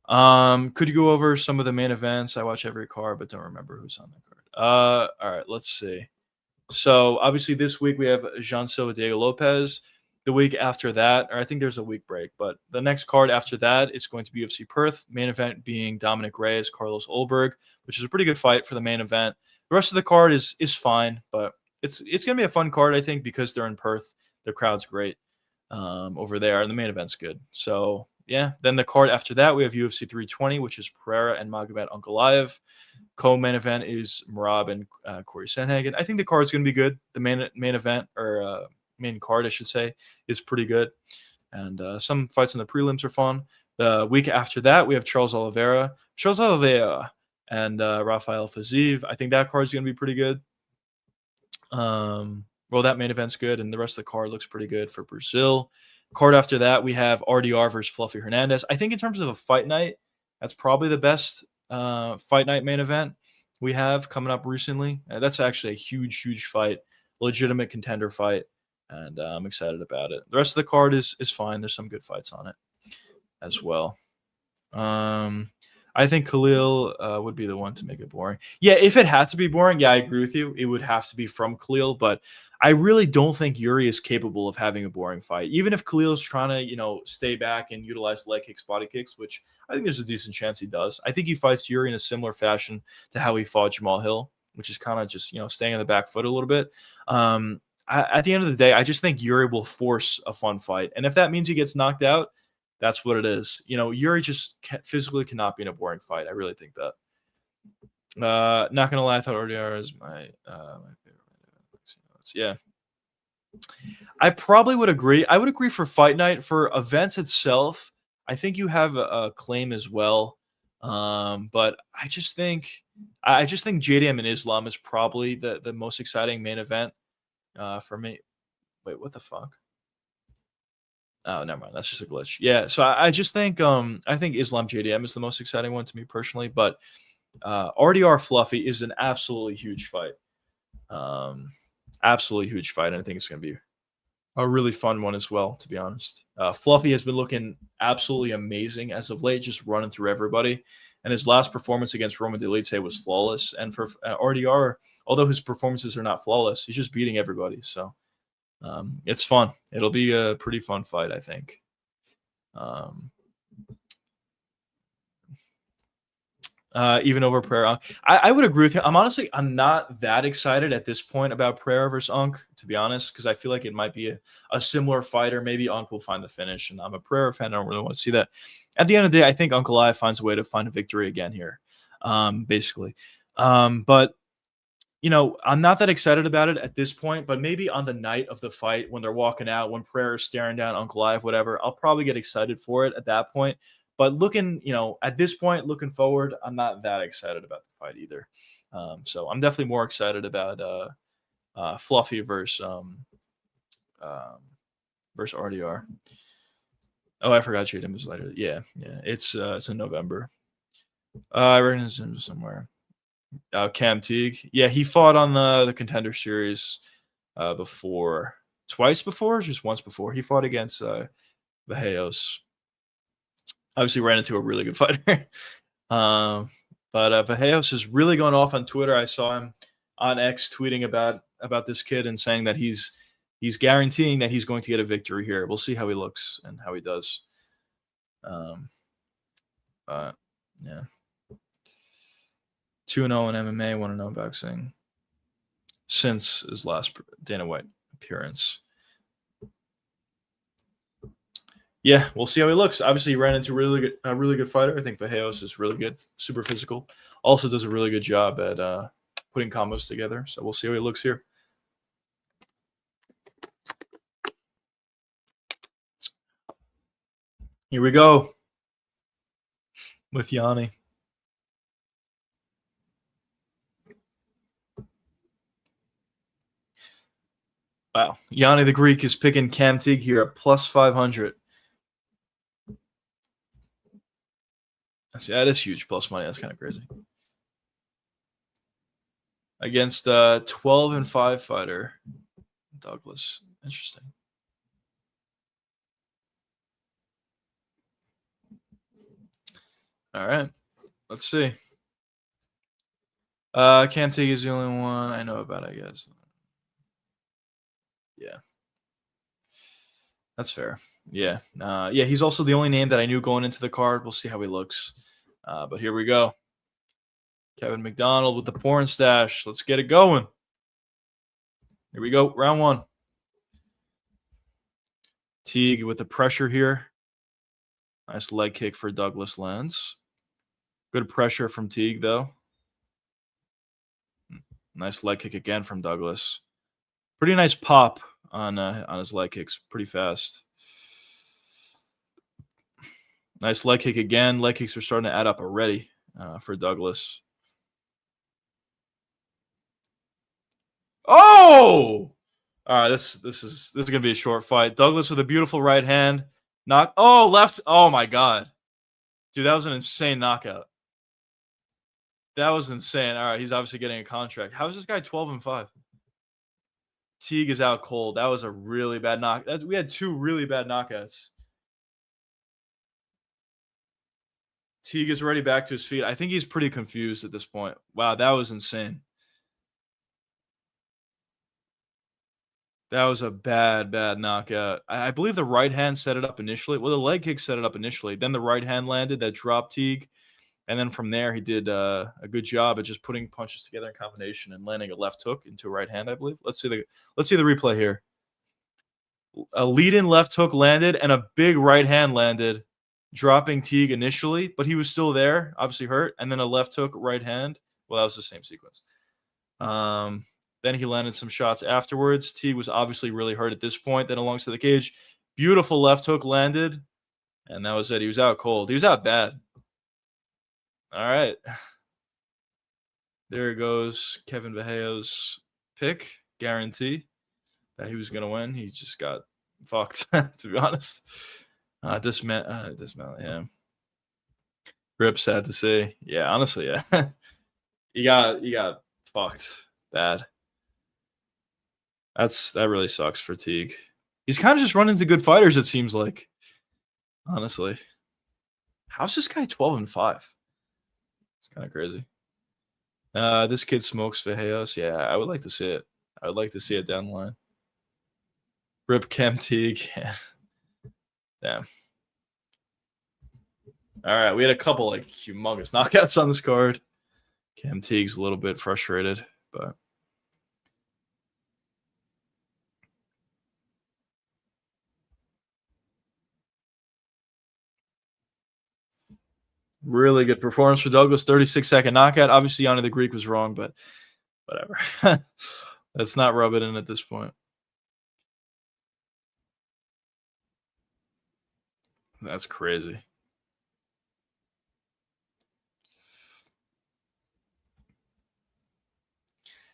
Could you go over some of the main events? I watch every card, but don't remember who's on the card. All right, let's see. So obviously this week we have Jean Silva, Diego Lopez. The week after that, or I think there's a week break, but the next card after that is going to be UFC Perth. Main event being Dominic Reyes, Carlos Ulberg, which is a pretty good fight for the main event. The rest of the card is fine, but it's gonna be a fun card, I think, because they're in Perth. The crowd's great over there, and the main event's good. So yeah, then the card after that we have UFC 320, which is Pereira and Magomed Ankalaev. Co-main event is Marab and Corey Sandhagen. I think the card's going to be good. The main event, or main card, I should say, is pretty good. And some fights in the prelims are fun. The week after that, we have Charles Oliveira, and Rafael Fiziev. I think that card's going to be pretty good. Well, that main event's good, and the rest of the card looks pretty good for Brazil. Card after that, we have RDR versus Fluffy Hernandez. I think in terms of a fight night, that's probably the best fight night main event we have coming up recently. That's actually a huge fight, legitimate contender fight, and I'm excited about it. The rest of the card is fine. There's some good fights on it as well. I think Khalil would be the one to make it boring. Yeah, if it had to be boring, yeah, I agree with you. It would have to be from Khalil, but I really don't think Yuri is capable of having a boring fight. Even if Khalil is trying to, stay back and utilize leg kicks, body kicks, which I think there's a decent chance he does. I think he fights Yuri in a similar fashion to how he fought Jamal Hill, which is kind of just, staying on the back foot a little bit. At the end of the day, I just think Yuri will force a fun fight. And if that means he gets knocked out, that's what it is. Yuri just physically cannot be in a boring fight. I really think that. Not gonna lie, I thought RDR is my favorite. Yeah, I probably would agree. I would agree for fight night. For events itself, I think you have a claim as well. But I just think JDM and Islam is probably the most exciting main event for me. Wait, what the fuck? Oh, never mind. That's just a glitch. Yeah. So I just think I think Islam JDM is the most exciting one to me personally, but RDR Fluffy is an absolutely huge fight. Absolutely huge fight. And I think it's going to be a really fun one as well, to be honest. Fluffy has been looking absolutely amazing as of late, just running through everybody. And his last performance against Roman Delite was flawless. And for RDR, although his performances are not flawless, he's just beating everybody. So it's fun. It'll be a pretty fun fight, I think. Even over Pereira. I would agree with you. I'm not that excited at this point about Pereira versus Unk, to be honest, because I feel like it might be a similar fight, or maybe Unk will find the finish. And I'm a Pereira fan. I don't really want to see that. At the end of the day, I think Ankalaev finds a way to find a victory again here, basically. But I'm not that excited about it at this point, but maybe on the night of the fight when they're walking out, when Pereira's staring down Ankalaev, whatever, I'll probably get excited for it at that point. But looking, at this point, looking forward, I'm not that excited about the fight either. So I'm definitely more excited about Fluffy versus RDR. Oh, I forgot JDM was later. Yeah. It's in November. I reckon it's in somewhere. Cam Teague. Yeah, he fought on the Contender Series before. Twice before, or just once before. He fought against Vajeos. Obviously ran into a really good fighter. But Vajeos is really going off on Twitter. I saw him on X tweeting about this kid and saying that he's guaranteeing that he's going to get a victory here. We'll see how he looks and how he does. But yeah. 2-0 in MMA, 1-0 in boxing since his last Dana White appearance. Yeah, we'll see how he looks. Obviously, he ran into a really good fighter. I think Vajeos is really good, super physical. Also does a really good job at putting combos together. So we'll see how he looks here. Here we go with Yanni. Wow. Yanni the Greek is picking Cam Teague here at plus 500. That is huge plus money. That's kind of crazy. Against 12-5 fighter, Douglas. Interesting. All right. Let's see. Cam Teague is the only one I know about, I guess. Yeah. That's fair. Yeah. Yeah, he's also the only name that I knew going into the card. We'll see how he looks. But here we go. Kevin McDonald with the porn stash. Let's get it going. Here we go. Round one. Teague with the pressure here. Nice leg kick for Douglas lands. Good pressure from Teague, though. Nice leg kick again from Douglas. Pretty nice pop on his leg kicks. Pretty fast. Nice leg kick again. Leg kicks are starting to add up already for Douglas. Oh! All right, this is gonna be a short fight. Douglas with a beautiful right hand. Knock. Oh, left. Oh my god, dude, that was an insane knockout. That was insane. All right, he's obviously getting a contract. How is this guy 12-5? Teague is out cold. That was a really bad knock. We had two really bad knockouts. Teague is already back to his feet. I think he's pretty confused at this point. Wow, that was insane. That was a bad, bad knockout. I believe the right hand set it up initially. Well, the leg kick set it up initially. Then the right hand landed that dropped Teague. And then from there, he did a good job at just putting punches together in combination and landing a left hook into a right hand, I believe. Let's see the replay here. A lead-in left hook landed and a big right hand landed, dropping Teague initially, but he was still there, obviously hurt. And then a left hook, right hand. Well, that was the same sequence. Then he landed some shots afterwards. Teague was obviously really hurt at this point. Then alongside the cage, beautiful left hook landed, and that was it. He was out cold. He was out bad. All right. There goes Kevin Bajeo's pick. Guarantee that he was going to win. He just got fucked, to be honest. Dismount, yeah. Rip, sad to say. Yeah, honestly, yeah. you got fucked bad. That really sucks for Teague. He's kind of just running into good fighters, it seems like. Honestly. How's this guy 12-5? It's kind of crazy. This kid smokes Vejos. Yeah, I would like to see it. I would like to see it down the line. Rip Chem Teague. Yeah. Damn. All right, we had a couple like humongous knockouts on this card. Cam Teague's a little bit frustrated, but really good performance for Douglas. 36-second knockout. Obviously, Yanni the Greek was wrong, but whatever. Let's not rub it in at this point. That's crazy.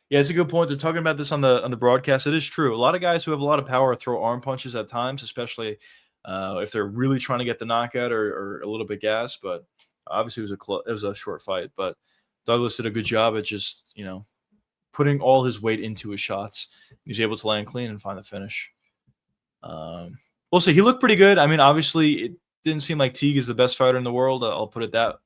Yeah, it's a good point. They're talking about this on the broadcast. It is true. A lot of guys who have a lot of power throw arm punches at times, especially if they're really trying to get the knockout or a little bit gas. But obviously, it was a short fight. But Douglas did a good job at just putting all his weight into his shots. He was able to land clean and find the finish. We'll see. He looked pretty good. I mean, obviously, it didn't seem like Teague is the best fighter in the world. I'll put it that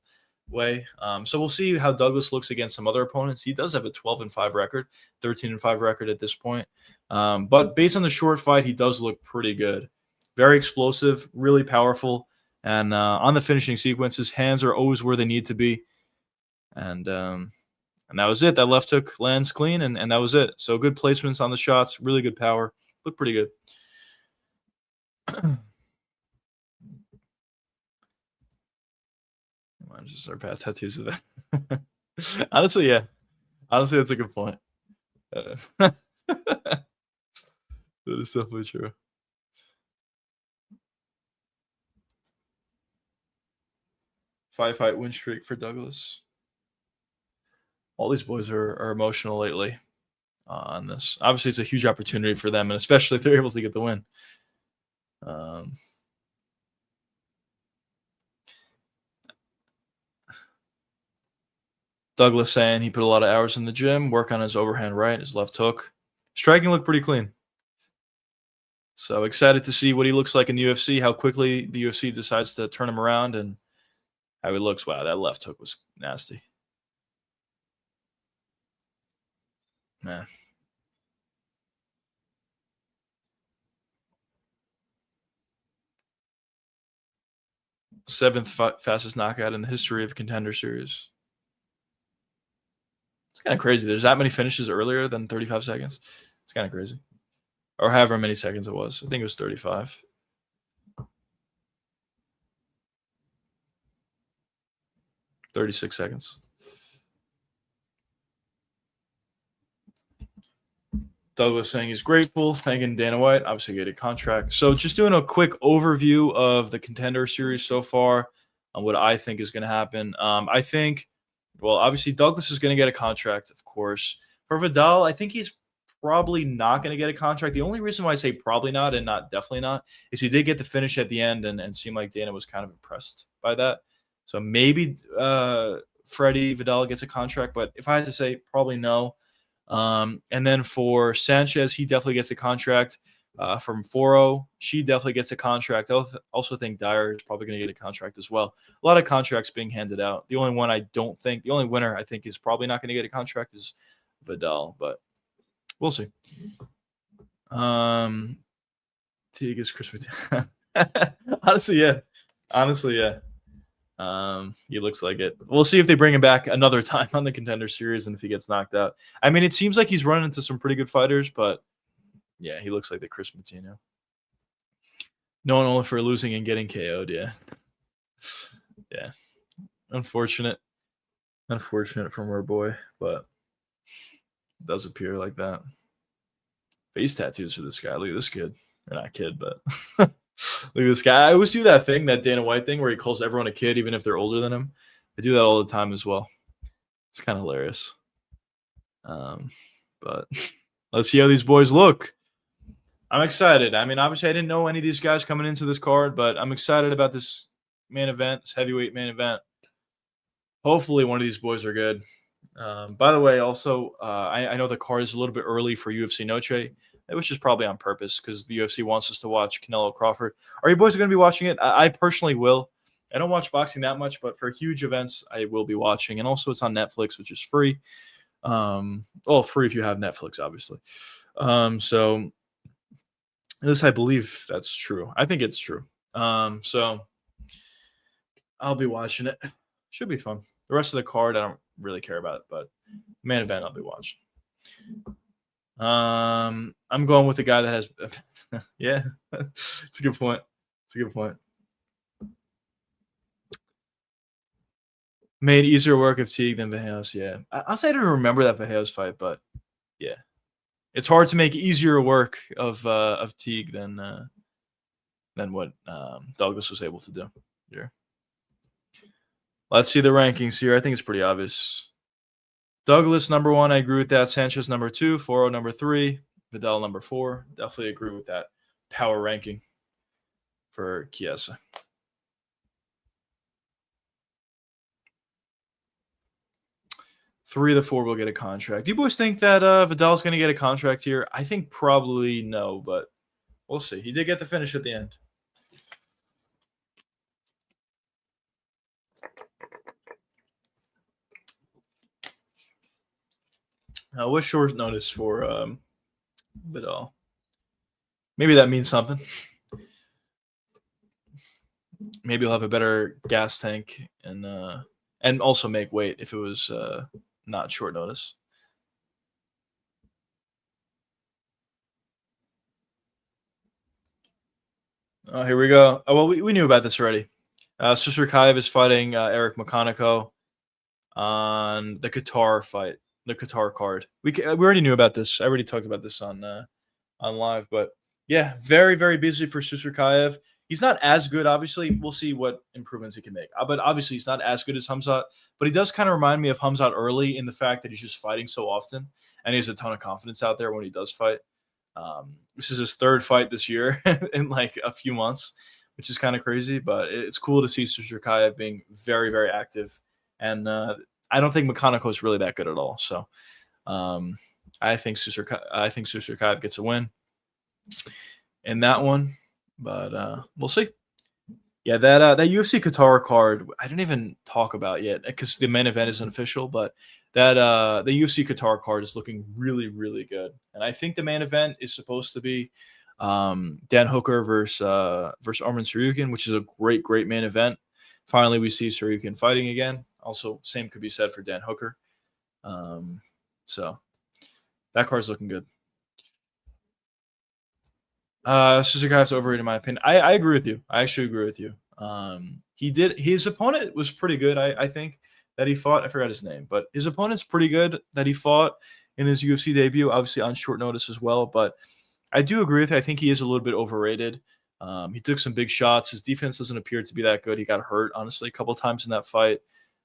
way. So we'll see how Douglas looks against some other opponents. He does have a 12-5 record, 13-5 record at this point. But based on the short fight, he does look pretty good. Very explosive, really powerful. And on the finishing sequence, his hands are always where they need to be. And that was it. That left hook lands clean, and that was it. So good placements on the shots, really good power. Looked pretty good. Mine just our bad tattoos of that. Honestly, yeah. Honestly, that's a good point. That is definitely true. Fight win streak for Douglas. All these boys are emotional lately on this. Obviously, it's a huge opportunity for them, and especially if they're able to get the win. Douglas saying he put a lot of hours in the gym, work on his overhand right, his left hook. Striking looked pretty clean. So excited to see what he looks like in the UFC, how quickly the UFC decides to turn him around, and how he looks. Wow, that left hook was nasty. Man. 7th fastest knockout in the history of Contender Series. It's kind of crazy. There's that many finishes earlier than 35 seconds. It's kind of crazy. Or however many seconds it was. I think it was 35. $36. Douglas saying he's grateful, thanking Dana White, obviously get a contract. So just doing a quick overview of the Contender Series so far on what I think is going to happen. I think, well, obviously Douglas is going to get a contract, of course. For Vidal, I think he's probably not going to get a contract. The only reason why I say probably not and not definitely not is he did get the finish at the end and seemed like Dana was kind of impressed by that. So maybe Freddie Vidal gets a contract, but if I had to say, probably no. And then for Sanchez, he definitely gets a contract. From Foro, she definitely gets a contract. I also think Dyer is probably going to get a contract as well. A lot of contracts being handed out. The only winner I think is probably not going to get a contract is Vidal, but we'll see. Teague is Christmas. Honestly, yeah. He looks like it. We'll see if they bring him back another time on the Contender Series and if he gets knocked out. I mean, it seems like he's running into some pretty good fighters, but yeah, he looks like the Chris Matino. Known only for losing and getting KO'd, yeah. Yeah. Unfortunate from our boy, but it does appear like that. Face tattoos for this guy. Look at this kid. Or not kid, but look at this guy. I always do that thing, that Dana White thing, where he calls everyone a kid, even if they're older than him. I do that all the time as well. It's kind of hilarious. But let's see how these boys look. I'm excited. I mean, obviously, I didn't know any of these guys coming into this card, but I'm excited about this main event, this heavyweight main event. Hopefully, one of these boys are good. By the way, also, I know the card is a little bit early for UFC Noche, which is probably on purpose because the UFC wants us to watch Canelo Crawford. Are you boys going to be watching it? I personally will. I don't watch boxing that much, but for huge events, I will be watching. And also, it's on Netflix, which is free. Free if you have Netflix, obviously. So this, I believe that's true. I think it's true. So I'll be watching it. Should be fun. The rest of the card, I don't really care about it, but main event I'll be watching. I'm going with the guy that has yeah. It's a good point. Made easier work of Teague than Vajeos, yeah. I'll say I don't remember that Vajeos fight, but yeah. It's hard to make easier work of Teague than what Douglas was able to do here. Let's see the rankings here. I think it's pretty obvious. Douglas number 1, I agree with that. Sanchez number 2, Foro number 3, Vidal number 4. Definitely agree with that power ranking for Chiesa. Three of the 4 will get a contract. Do you boys think that Vidal's going to get a contract here? I think probably no, but we'll see. He did get the finish at the end. What's short notice for Vidal? Maybe that means something. Maybe he'll have a better gas tank and also make weight if it was not short notice. Oh, here we go. Oh, well, we knew about this already. Susurkaev is fighting Eric Makhaniko on the Qatar fight, the Qatar card. We already knew about this. I already talked about this on live, but yeah, very, very busy for Susurkaev. He's not as good, obviously. We'll see what improvements he can make. But obviously, he's not as good as Hamzat. But he does kind of remind me of Hamzat early in the fact that he's just fighting so often. And he has a ton of confidence out there when he does fight. This is his 3rd fight this year in like a few months, which is kind of crazy. But it's cool to see Susurkaev being very, very active. And I don't think Makhaniko is really that good at all. So I think Susurkaev gets a win in that one. But we'll see. Yeah, that UFC Qatar card I didn't even talk about yet because the main event isn't official. But that the UFC Qatar card is looking really, really good, and I think the main event is supposed to be Dan Hooker versus Arman Saryukin, which is a great main event. Finally, we see Saryukin fighting again. Also, same could be said for Dan Hooker. So that card's looking good. Suzukaev's overrated in my opinion. I agree with you. I actually agree with you. His opponent was pretty good, I think, that he fought. I forgot his name, but his opponent's pretty good that he fought in his UFC debut, obviously on short notice as well. But I do agree with you. I think he is a little bit overrated. He took some big shots. His defense doesn't appear to be that good. He got hurt, honestly, a couple times in that fight.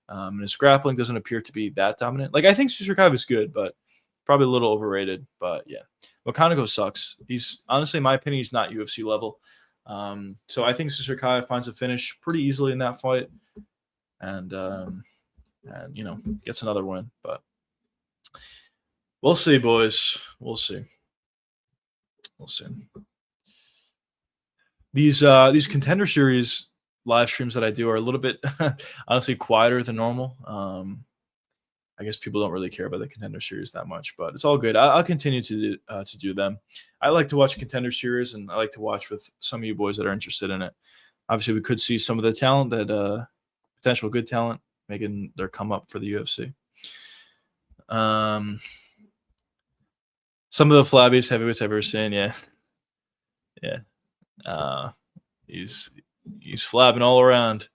And his grappling doesn't appear to be that dominant. Like, I think Suzukaev is good, but probably a little overrated. But yeah, Wakanago sucks. He's honestly, in my opinion, he's not UFC level. So I think Suzukaev finds a finish pretty easily in that fight, and gets another win. But we'll see, boys. We'll see. These Contender Series live streams that I do are a little bit honestly quieter than normal. I guess people don't really care about the Contender Series that much, but it's all good. I'll continue to do them. I like to watch Contender Series, and I like to watch with some of you boys that are interested in it. Obviously, we could see some of the talent that potential good talent making their come up for the UFC. Some of the flabbiest heavyweights I've ever seen, yeah. He's flabbing all around.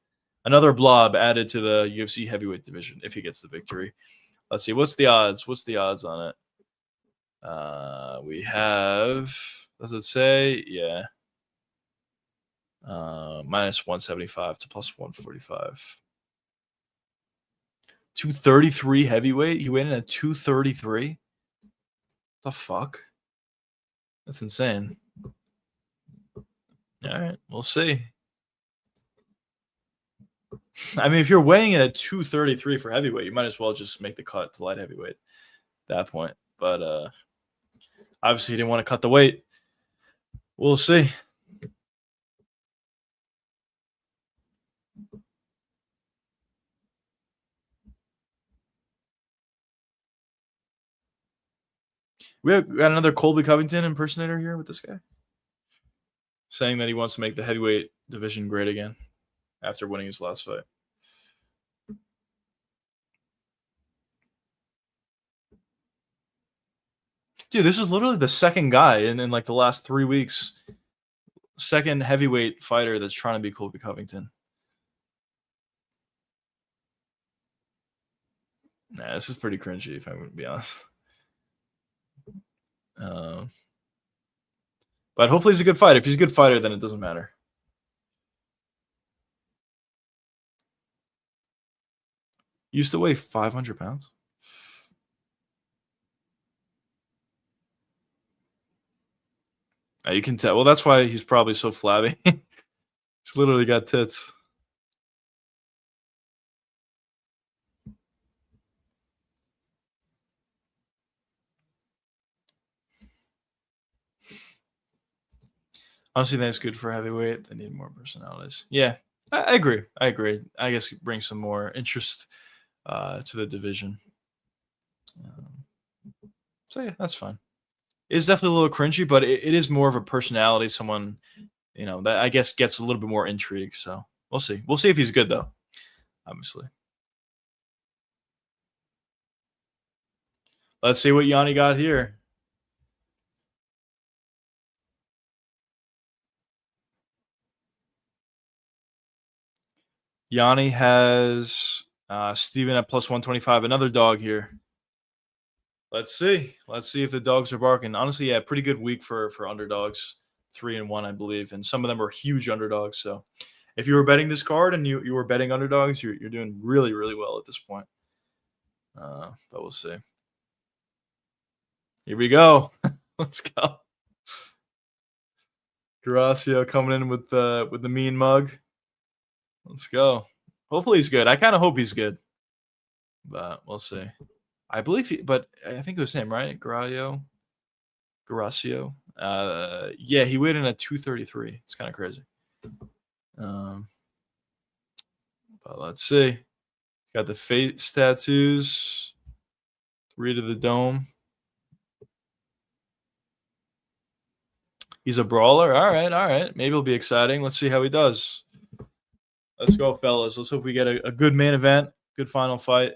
Another blob added to the UFC heavyweight division if he gets the victory. Let's see. What's the odds? What's the odds on it? We have, does it say? Yeah. Minus 175 to plus 145. 233 heavyweight? He went in at 233? The fuck? That's insane. All right, we'll see. I mean, if you're weighing in at 233 for heavyweight, you might as well just make the cut to light heavyweight at that point. But obviously, he didn't want to cut the weight. We'll see. We got another Colby Covington impersonator here with this guy, saying that he wants to make the heavyweight division great again after winning his last fight. Dude, this is literally the second guy in like the last 3 weeks. Second heavyweight fighter that's trying to be Colby Covington. Nah, this is pretty cringy, if I'm going to be honest. But hopefully he's a good fighter. If he's a good fighter, then it doesn't matter. He used to weigh 500 pounds. You can tell. Well, that's why he's probably so flabby. He's literally got tits. Honestly, that's good for heavyweight. They need more personalities. Yeah, I agree. I guess it brings some more interest to the division. So yeah, that's fine. It's definitely a little cringy, but it is more of a personality. Someone, that I guess gets a little bit more intrigue. So we'll see. We'll see if he's good though. Obviously. Let's see what Yanni got here. Yanni has Steven at plus 125. Another dog here. Let's see. Let's see if the dogs are barking. Honestly, yeah, pretty good week for underdogs. 3-1, I believe, and some of them are huge underdogs. So, if you were betting this card and you were betting underdogs, you're doing really, really well at this point. But we'll see. Here we go. Let's go. Gracio coming in with the mean mug. Let's go. Hopefully he's good. I kind of hope he's good, but we'll see. I believe but I think it was him, right? Gracio. Yeah, he weighed in at 233. It's kind of crazy. But let's see. Got the face tattoos. 3 to the dome. He's a brawler. All right. Maybe it'll be exciting. Let's see how he does. Let's go, fellas. Let's hope we get a good main event, good final fight.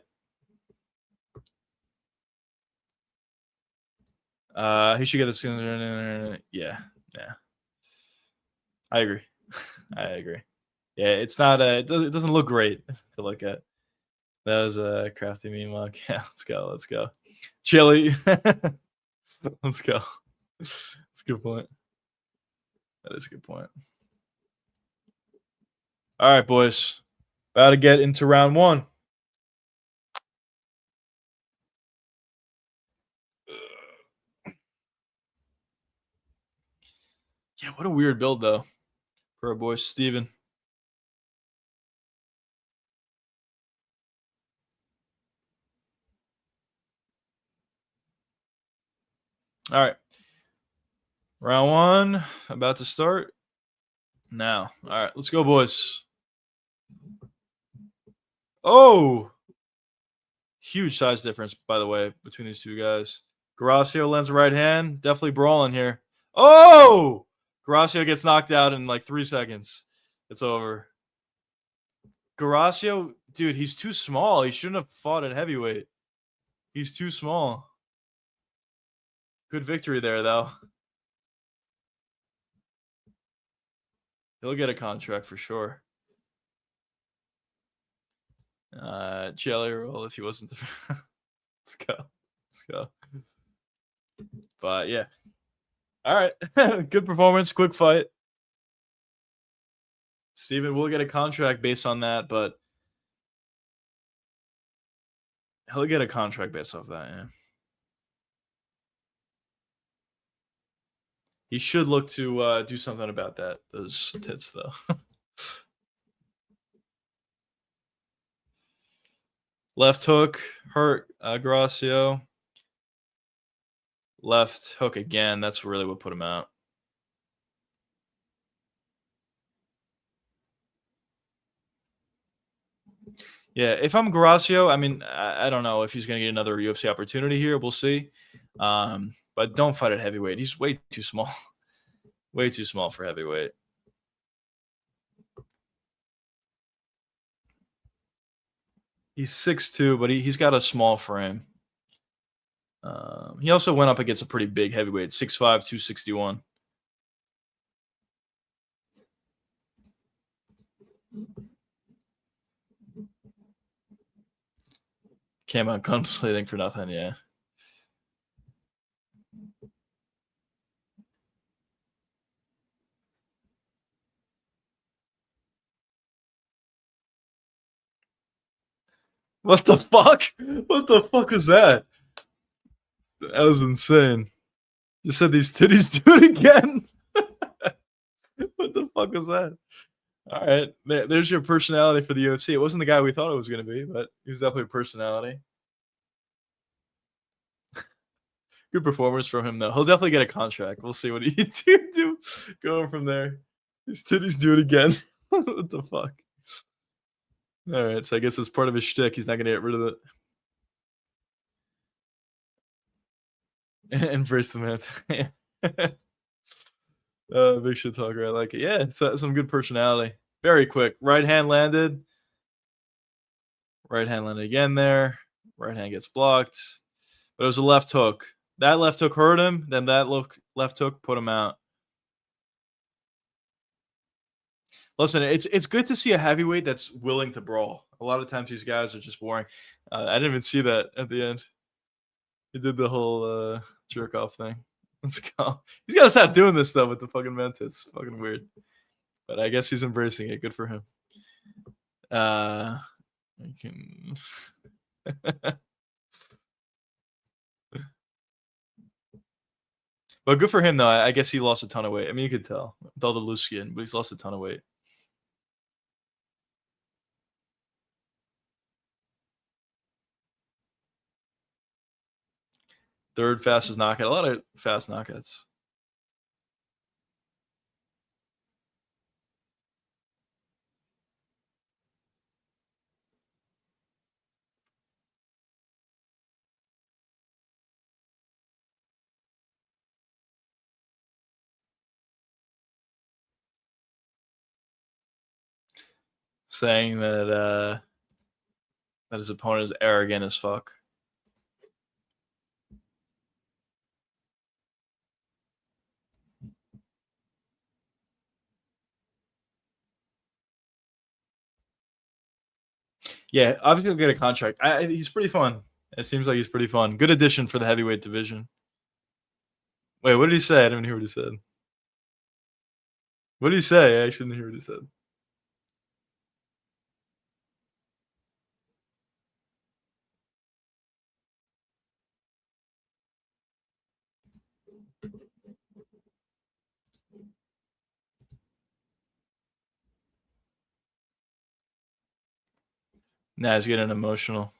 He should get this. Yeah, yeah. I agree. I agree. Yeah, it's not. It doesn't look great to look at. That was a crafty meme mug. Yeah, let's go. Let's go. Chili. Let's go. That's a good point. That is a good point. All right, boys. About to get into round one. Yeah, what a weird build though for our boy Steven. All right. Round one about to start now. All right, let's go, boys. Oh, huge size difference, by the way, between these two guys. Gracio lands right hand. Definitely brawling here. Oh! Gracio gets knocked out in like 3 seconds. It's over. Gracio, dude, he's too small. He shouldn't have fought at heavyweight. He's too small. Good victory there, though. He'll get a contract for sure. Jelly roll if he wasn't. Let's go. Let's go. But yeah. All right. Good performance. Quick fight. Steven will get a contract based on that, but he'll get a contract based off that, yeah. He should look to do something about that. Those tits, though. Left hook hurt Gracio. Left hook again. That's really what put him out. Yeah, if I'm Gracio, I mean, I don't know if he's going to get another UFC opportunity here. We'll see. But don't fight at heavyweight. He's way too small. Way too small for heavyweight. He's 6'2", but he's got a small frame. He also went up against a pretty big heavyweight, 6'5", 261. Came out gunplating for nothing, yeah. What the fuck? What the fuck was that? That was insane. You said these titties do it again. What the fuck was that? All right, there's your personality for the UFC. It wasn't the guy we thought it was going to be, but he's definitely a personality. Good performance from him, though. He'll definitely get a contract. We'll see what he do going from there. His titties do it again. What the fuck? All right, so I guess it's part of his shtick. He's not going to get rid of it. Embrace the man. Big shit talker. I like it. Yeah, it's some good personality. Very quick. Right hand landed. Right hand landed again there. Right hand gets blocked. But it was a left hook. That left hook hurt him. Then that left hook put him out. Listen, it's good to see a heavyweight that's willing to brawl. A lot of times these guys are just boring. I didn't even see that at the end. He did the whole jerk off thing. Let's go. He's got to stop doing this stuff with the fucking Mentis. It's fucking weird. But I guess he's embracing it. Good for him. I can. But good for him, though. I guess he lost a ton of weight. I mean, you could tell with all the loose skin, but he's lost a ton of weight. Third fastest knockout. A lot of fast knockouts. saying that his opponent is arrogant as fuck. Yeah, obviously he'll get a contract. He's pretty fun. It seems like he's pretty fun. Good addition for the heavyweight division. Wait, what did he say? I didn't hear what he said. What did he say? I shouldn't hear what he said. Nah, he's getting emotional.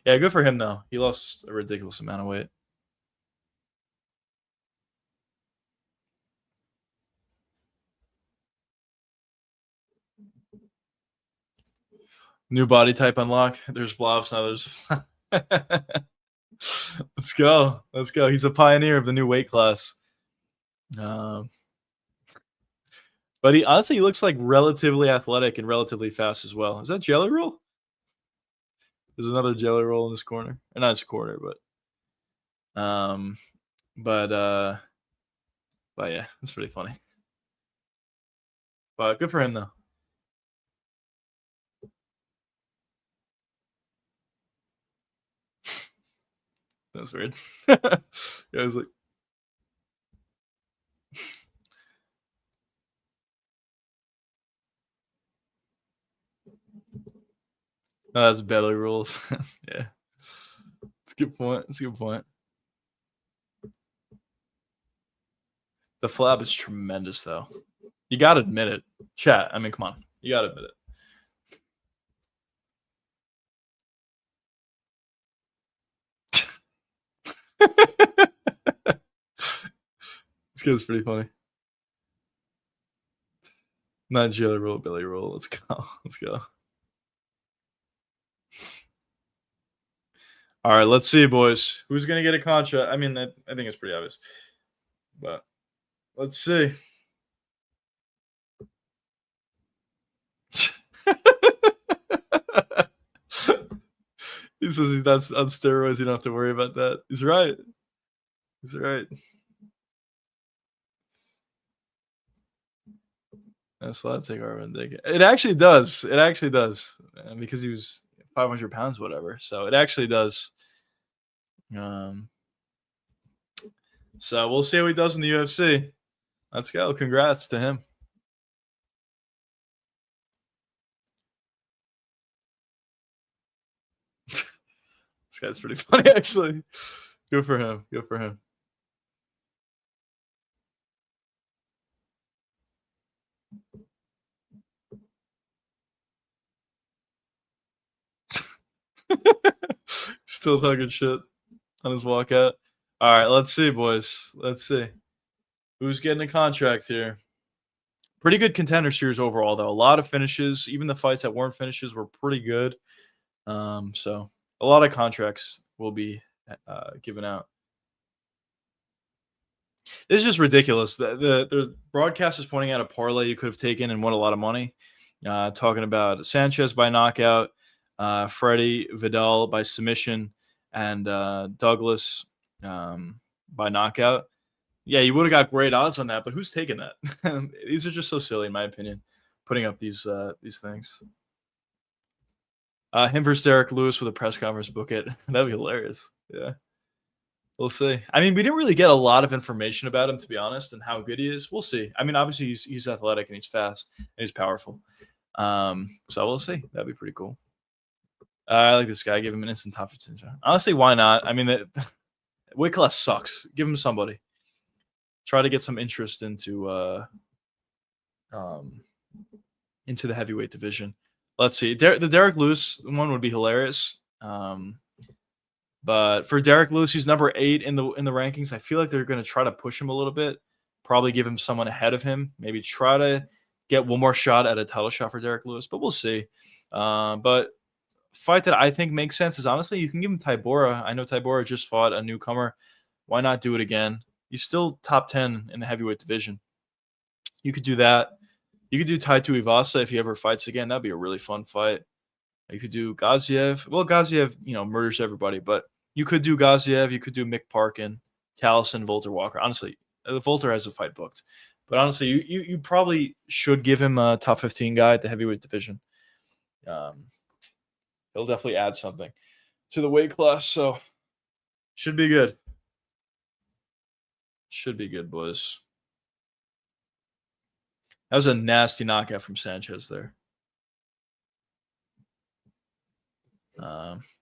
Yeah, good for him though. He lost a ridiculous amount of weight. New body type unlocked. There's blobs now. There's let's go. Let's go. He's a pioneer of the new weight class. Um, but he honestly he looks like relatively athletic and relatively fast as well. Is that Jelly Roll? There's another Jelly Roll in this corner. Or not his corner, um, but uh, but yeah, that's pretty funny. But good for him though. That's weird. Yeah, I was like, oh, that's Belly rules. Yeah, it's a good point. It's a good point. The flab is tremendous, though. You got to admit it. Chat, I mean, come on. You got to admit it. This guy's pretty funny. Not Jelly Roll, Belly Roll. Let's go. Let's go. All right, let's see, boys. Who's going to get a contract? I mean, I think it's pretty obvious. But let's see. He says he's not on steroids. You don't have to worry about that. He's right. He's right. That's a lot to take Arvin Dick. It actually does. It actually does. Because he was 500 pounds, whatever. So it actually does. So we'll see how he does in the UFC. Let's go. Congrats to him. This guy's pretty funny, actually. Good for him. Good for him. Still talking shit on his walkout. All right, let's see, boys. Let's see. Who's getting a contract here? Pretty good contender series overall, though. A lot of finishes. Even the fights that weren't finishes were pretty good. So a lot of contracts will be given out. This is just ridiculous. The broadcast is pointing out a parlay you could have taken and won a lot of money. Talking about Sanchez by knockout, Freddie Vidal by submission, and Douglas by knockout. Yeah, you would have got great odds on that, but who's taking that? These are just so silly, in my opinion, putting up these things. Him versus Derek Lewis with a press conference, book it. That'd be hilarious. Yeah. We'll see. I mean, we didn't really get a lot of information about him, to be honest, and how good he is. We'll see. I mean, obviously he's athletic and he's fast and he's powerful. So we'll see. That'd be pretty cool. I like this guy. Give him an instant top 15. Honestly, why not? I mean, the weight class sucks. Give him somebody. Try to get some interest into the heavyweight division. Let's see. The Derek Lewis one would be hilarious. But for Derek Lewis, he's number 8 in the rankings. I feel like they're going to try to push him a little bit. Probably give him someone ahead of him. Maybe try to get one more shot at a title shot for Derek Lewis. But we'll see. But fight that I think makes sense is honestly you can give him Tybura. I know Tybura just fought a newcomer. Why not do it again? He's still top 10 in the heavyweight division. You could do that. You could do Tai Tuivasa if he ever fights again. That'd be a really fun fight. You could do Gaziev. Well, Gaziev, murders everybody, but you could do Gaziev. You could do Mick Parkin, Taliesin, Volter Walker. Honestly, Volter has a fight booked, but honestly, you probably should give him a top 15 guy at the heavyweight division. He'll definitely add something to the weight class, so should be good. Should be good, boys. That was a nasty knockout from Sanchez there.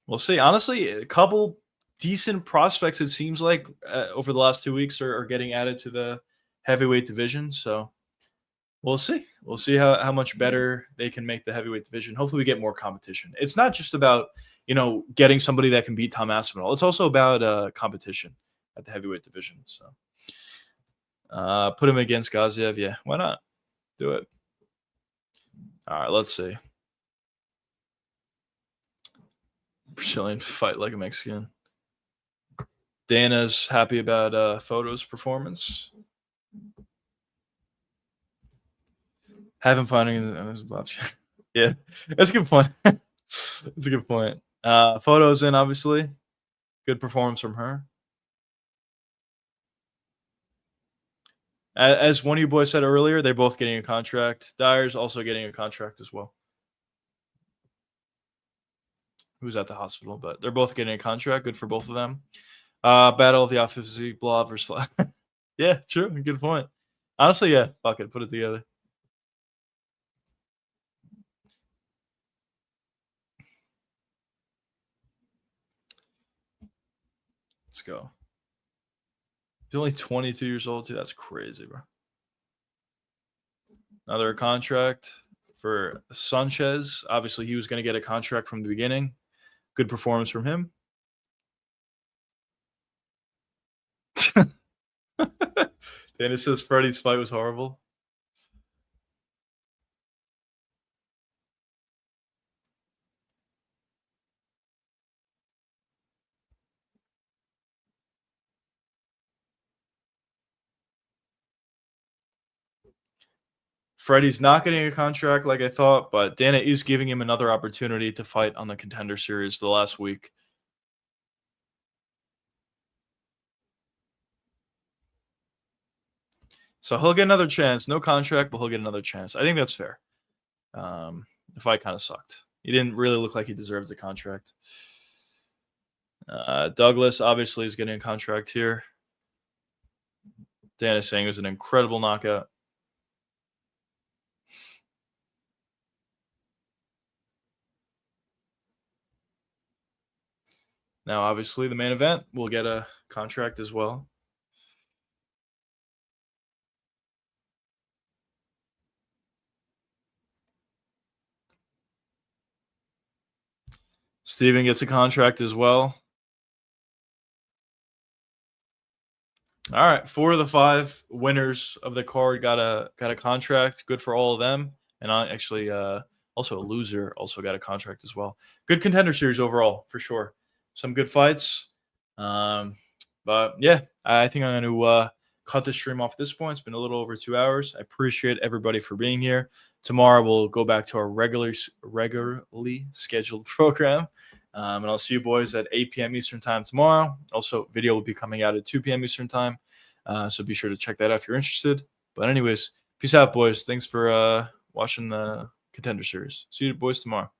We'll see. Honestly, a couple decent prospects, it seems like, over the last 2 weeks are getting added to the heavyweight division. So we'll see. We'll see how much better they can make the heavyweight division. Hopefully we get more competition. It's not just about, getting somebody that can beat Tom Aspinall. It's also about competition at the heavyweight division. So put him against Gaziev. Yeah, why not? Do it. All right, let's see. Brazilian fight like a Mexican. Dana's happy about Photo's performance. Haven't finding his Yeah, that's a good point. That's a good point. Photo's in, obviously. Good performance from her. As one of you boys said earlier, they're both getting a contract. Dyer's also getting a contract as well. Who's at the hospital, but they're both getting a contract. Good for both of them. Battle of the offensive blah versus yeah, true. Good point. Honestly, yeah. Fuck it. Put it together. Let's go. He's only 22 years old, too. That's crazy, bro. Another contract for Sanchez. Obviously, he was going to get a contract from the beginning. Good performance from him. Dana says Freddie's fight was horrible. Freddie's not getting a contract like I thought, but Dana is giving him another opportunity to fight on the Contender Series the last week. So he'll get another chance. No contract, but he'll get another chance. I think that's fair. The fight kind of sucked. He didn't really look like he deserves a contract. Douglas obviously is getting a contract here. Dan is saying it was an incredible knockout. Now, obviously, the main event will get a contract as well. Steven gets a contract as well. All right, 4 of the 5 winners of the card got a contract. Good for all of them. And I actually also a loser also got a contract as well. Good Contender Series overall, for sure. Some good fights. But yeah, I think I'm going to cut the stream off at this point. It's been a little over 2 hours. I appreciate everybody for being here. Tomorrow we'll go back to our regularly scheduled program. And I'll see you boys at 8 p.m. Eastern time tomorrow. Also, video will be coming out at 2 p.m. Eastern time. So be sure to check that out if you're interested. But anyways, peace out, boys. Thanks for watching the Contender Series. See you boys tomorrow.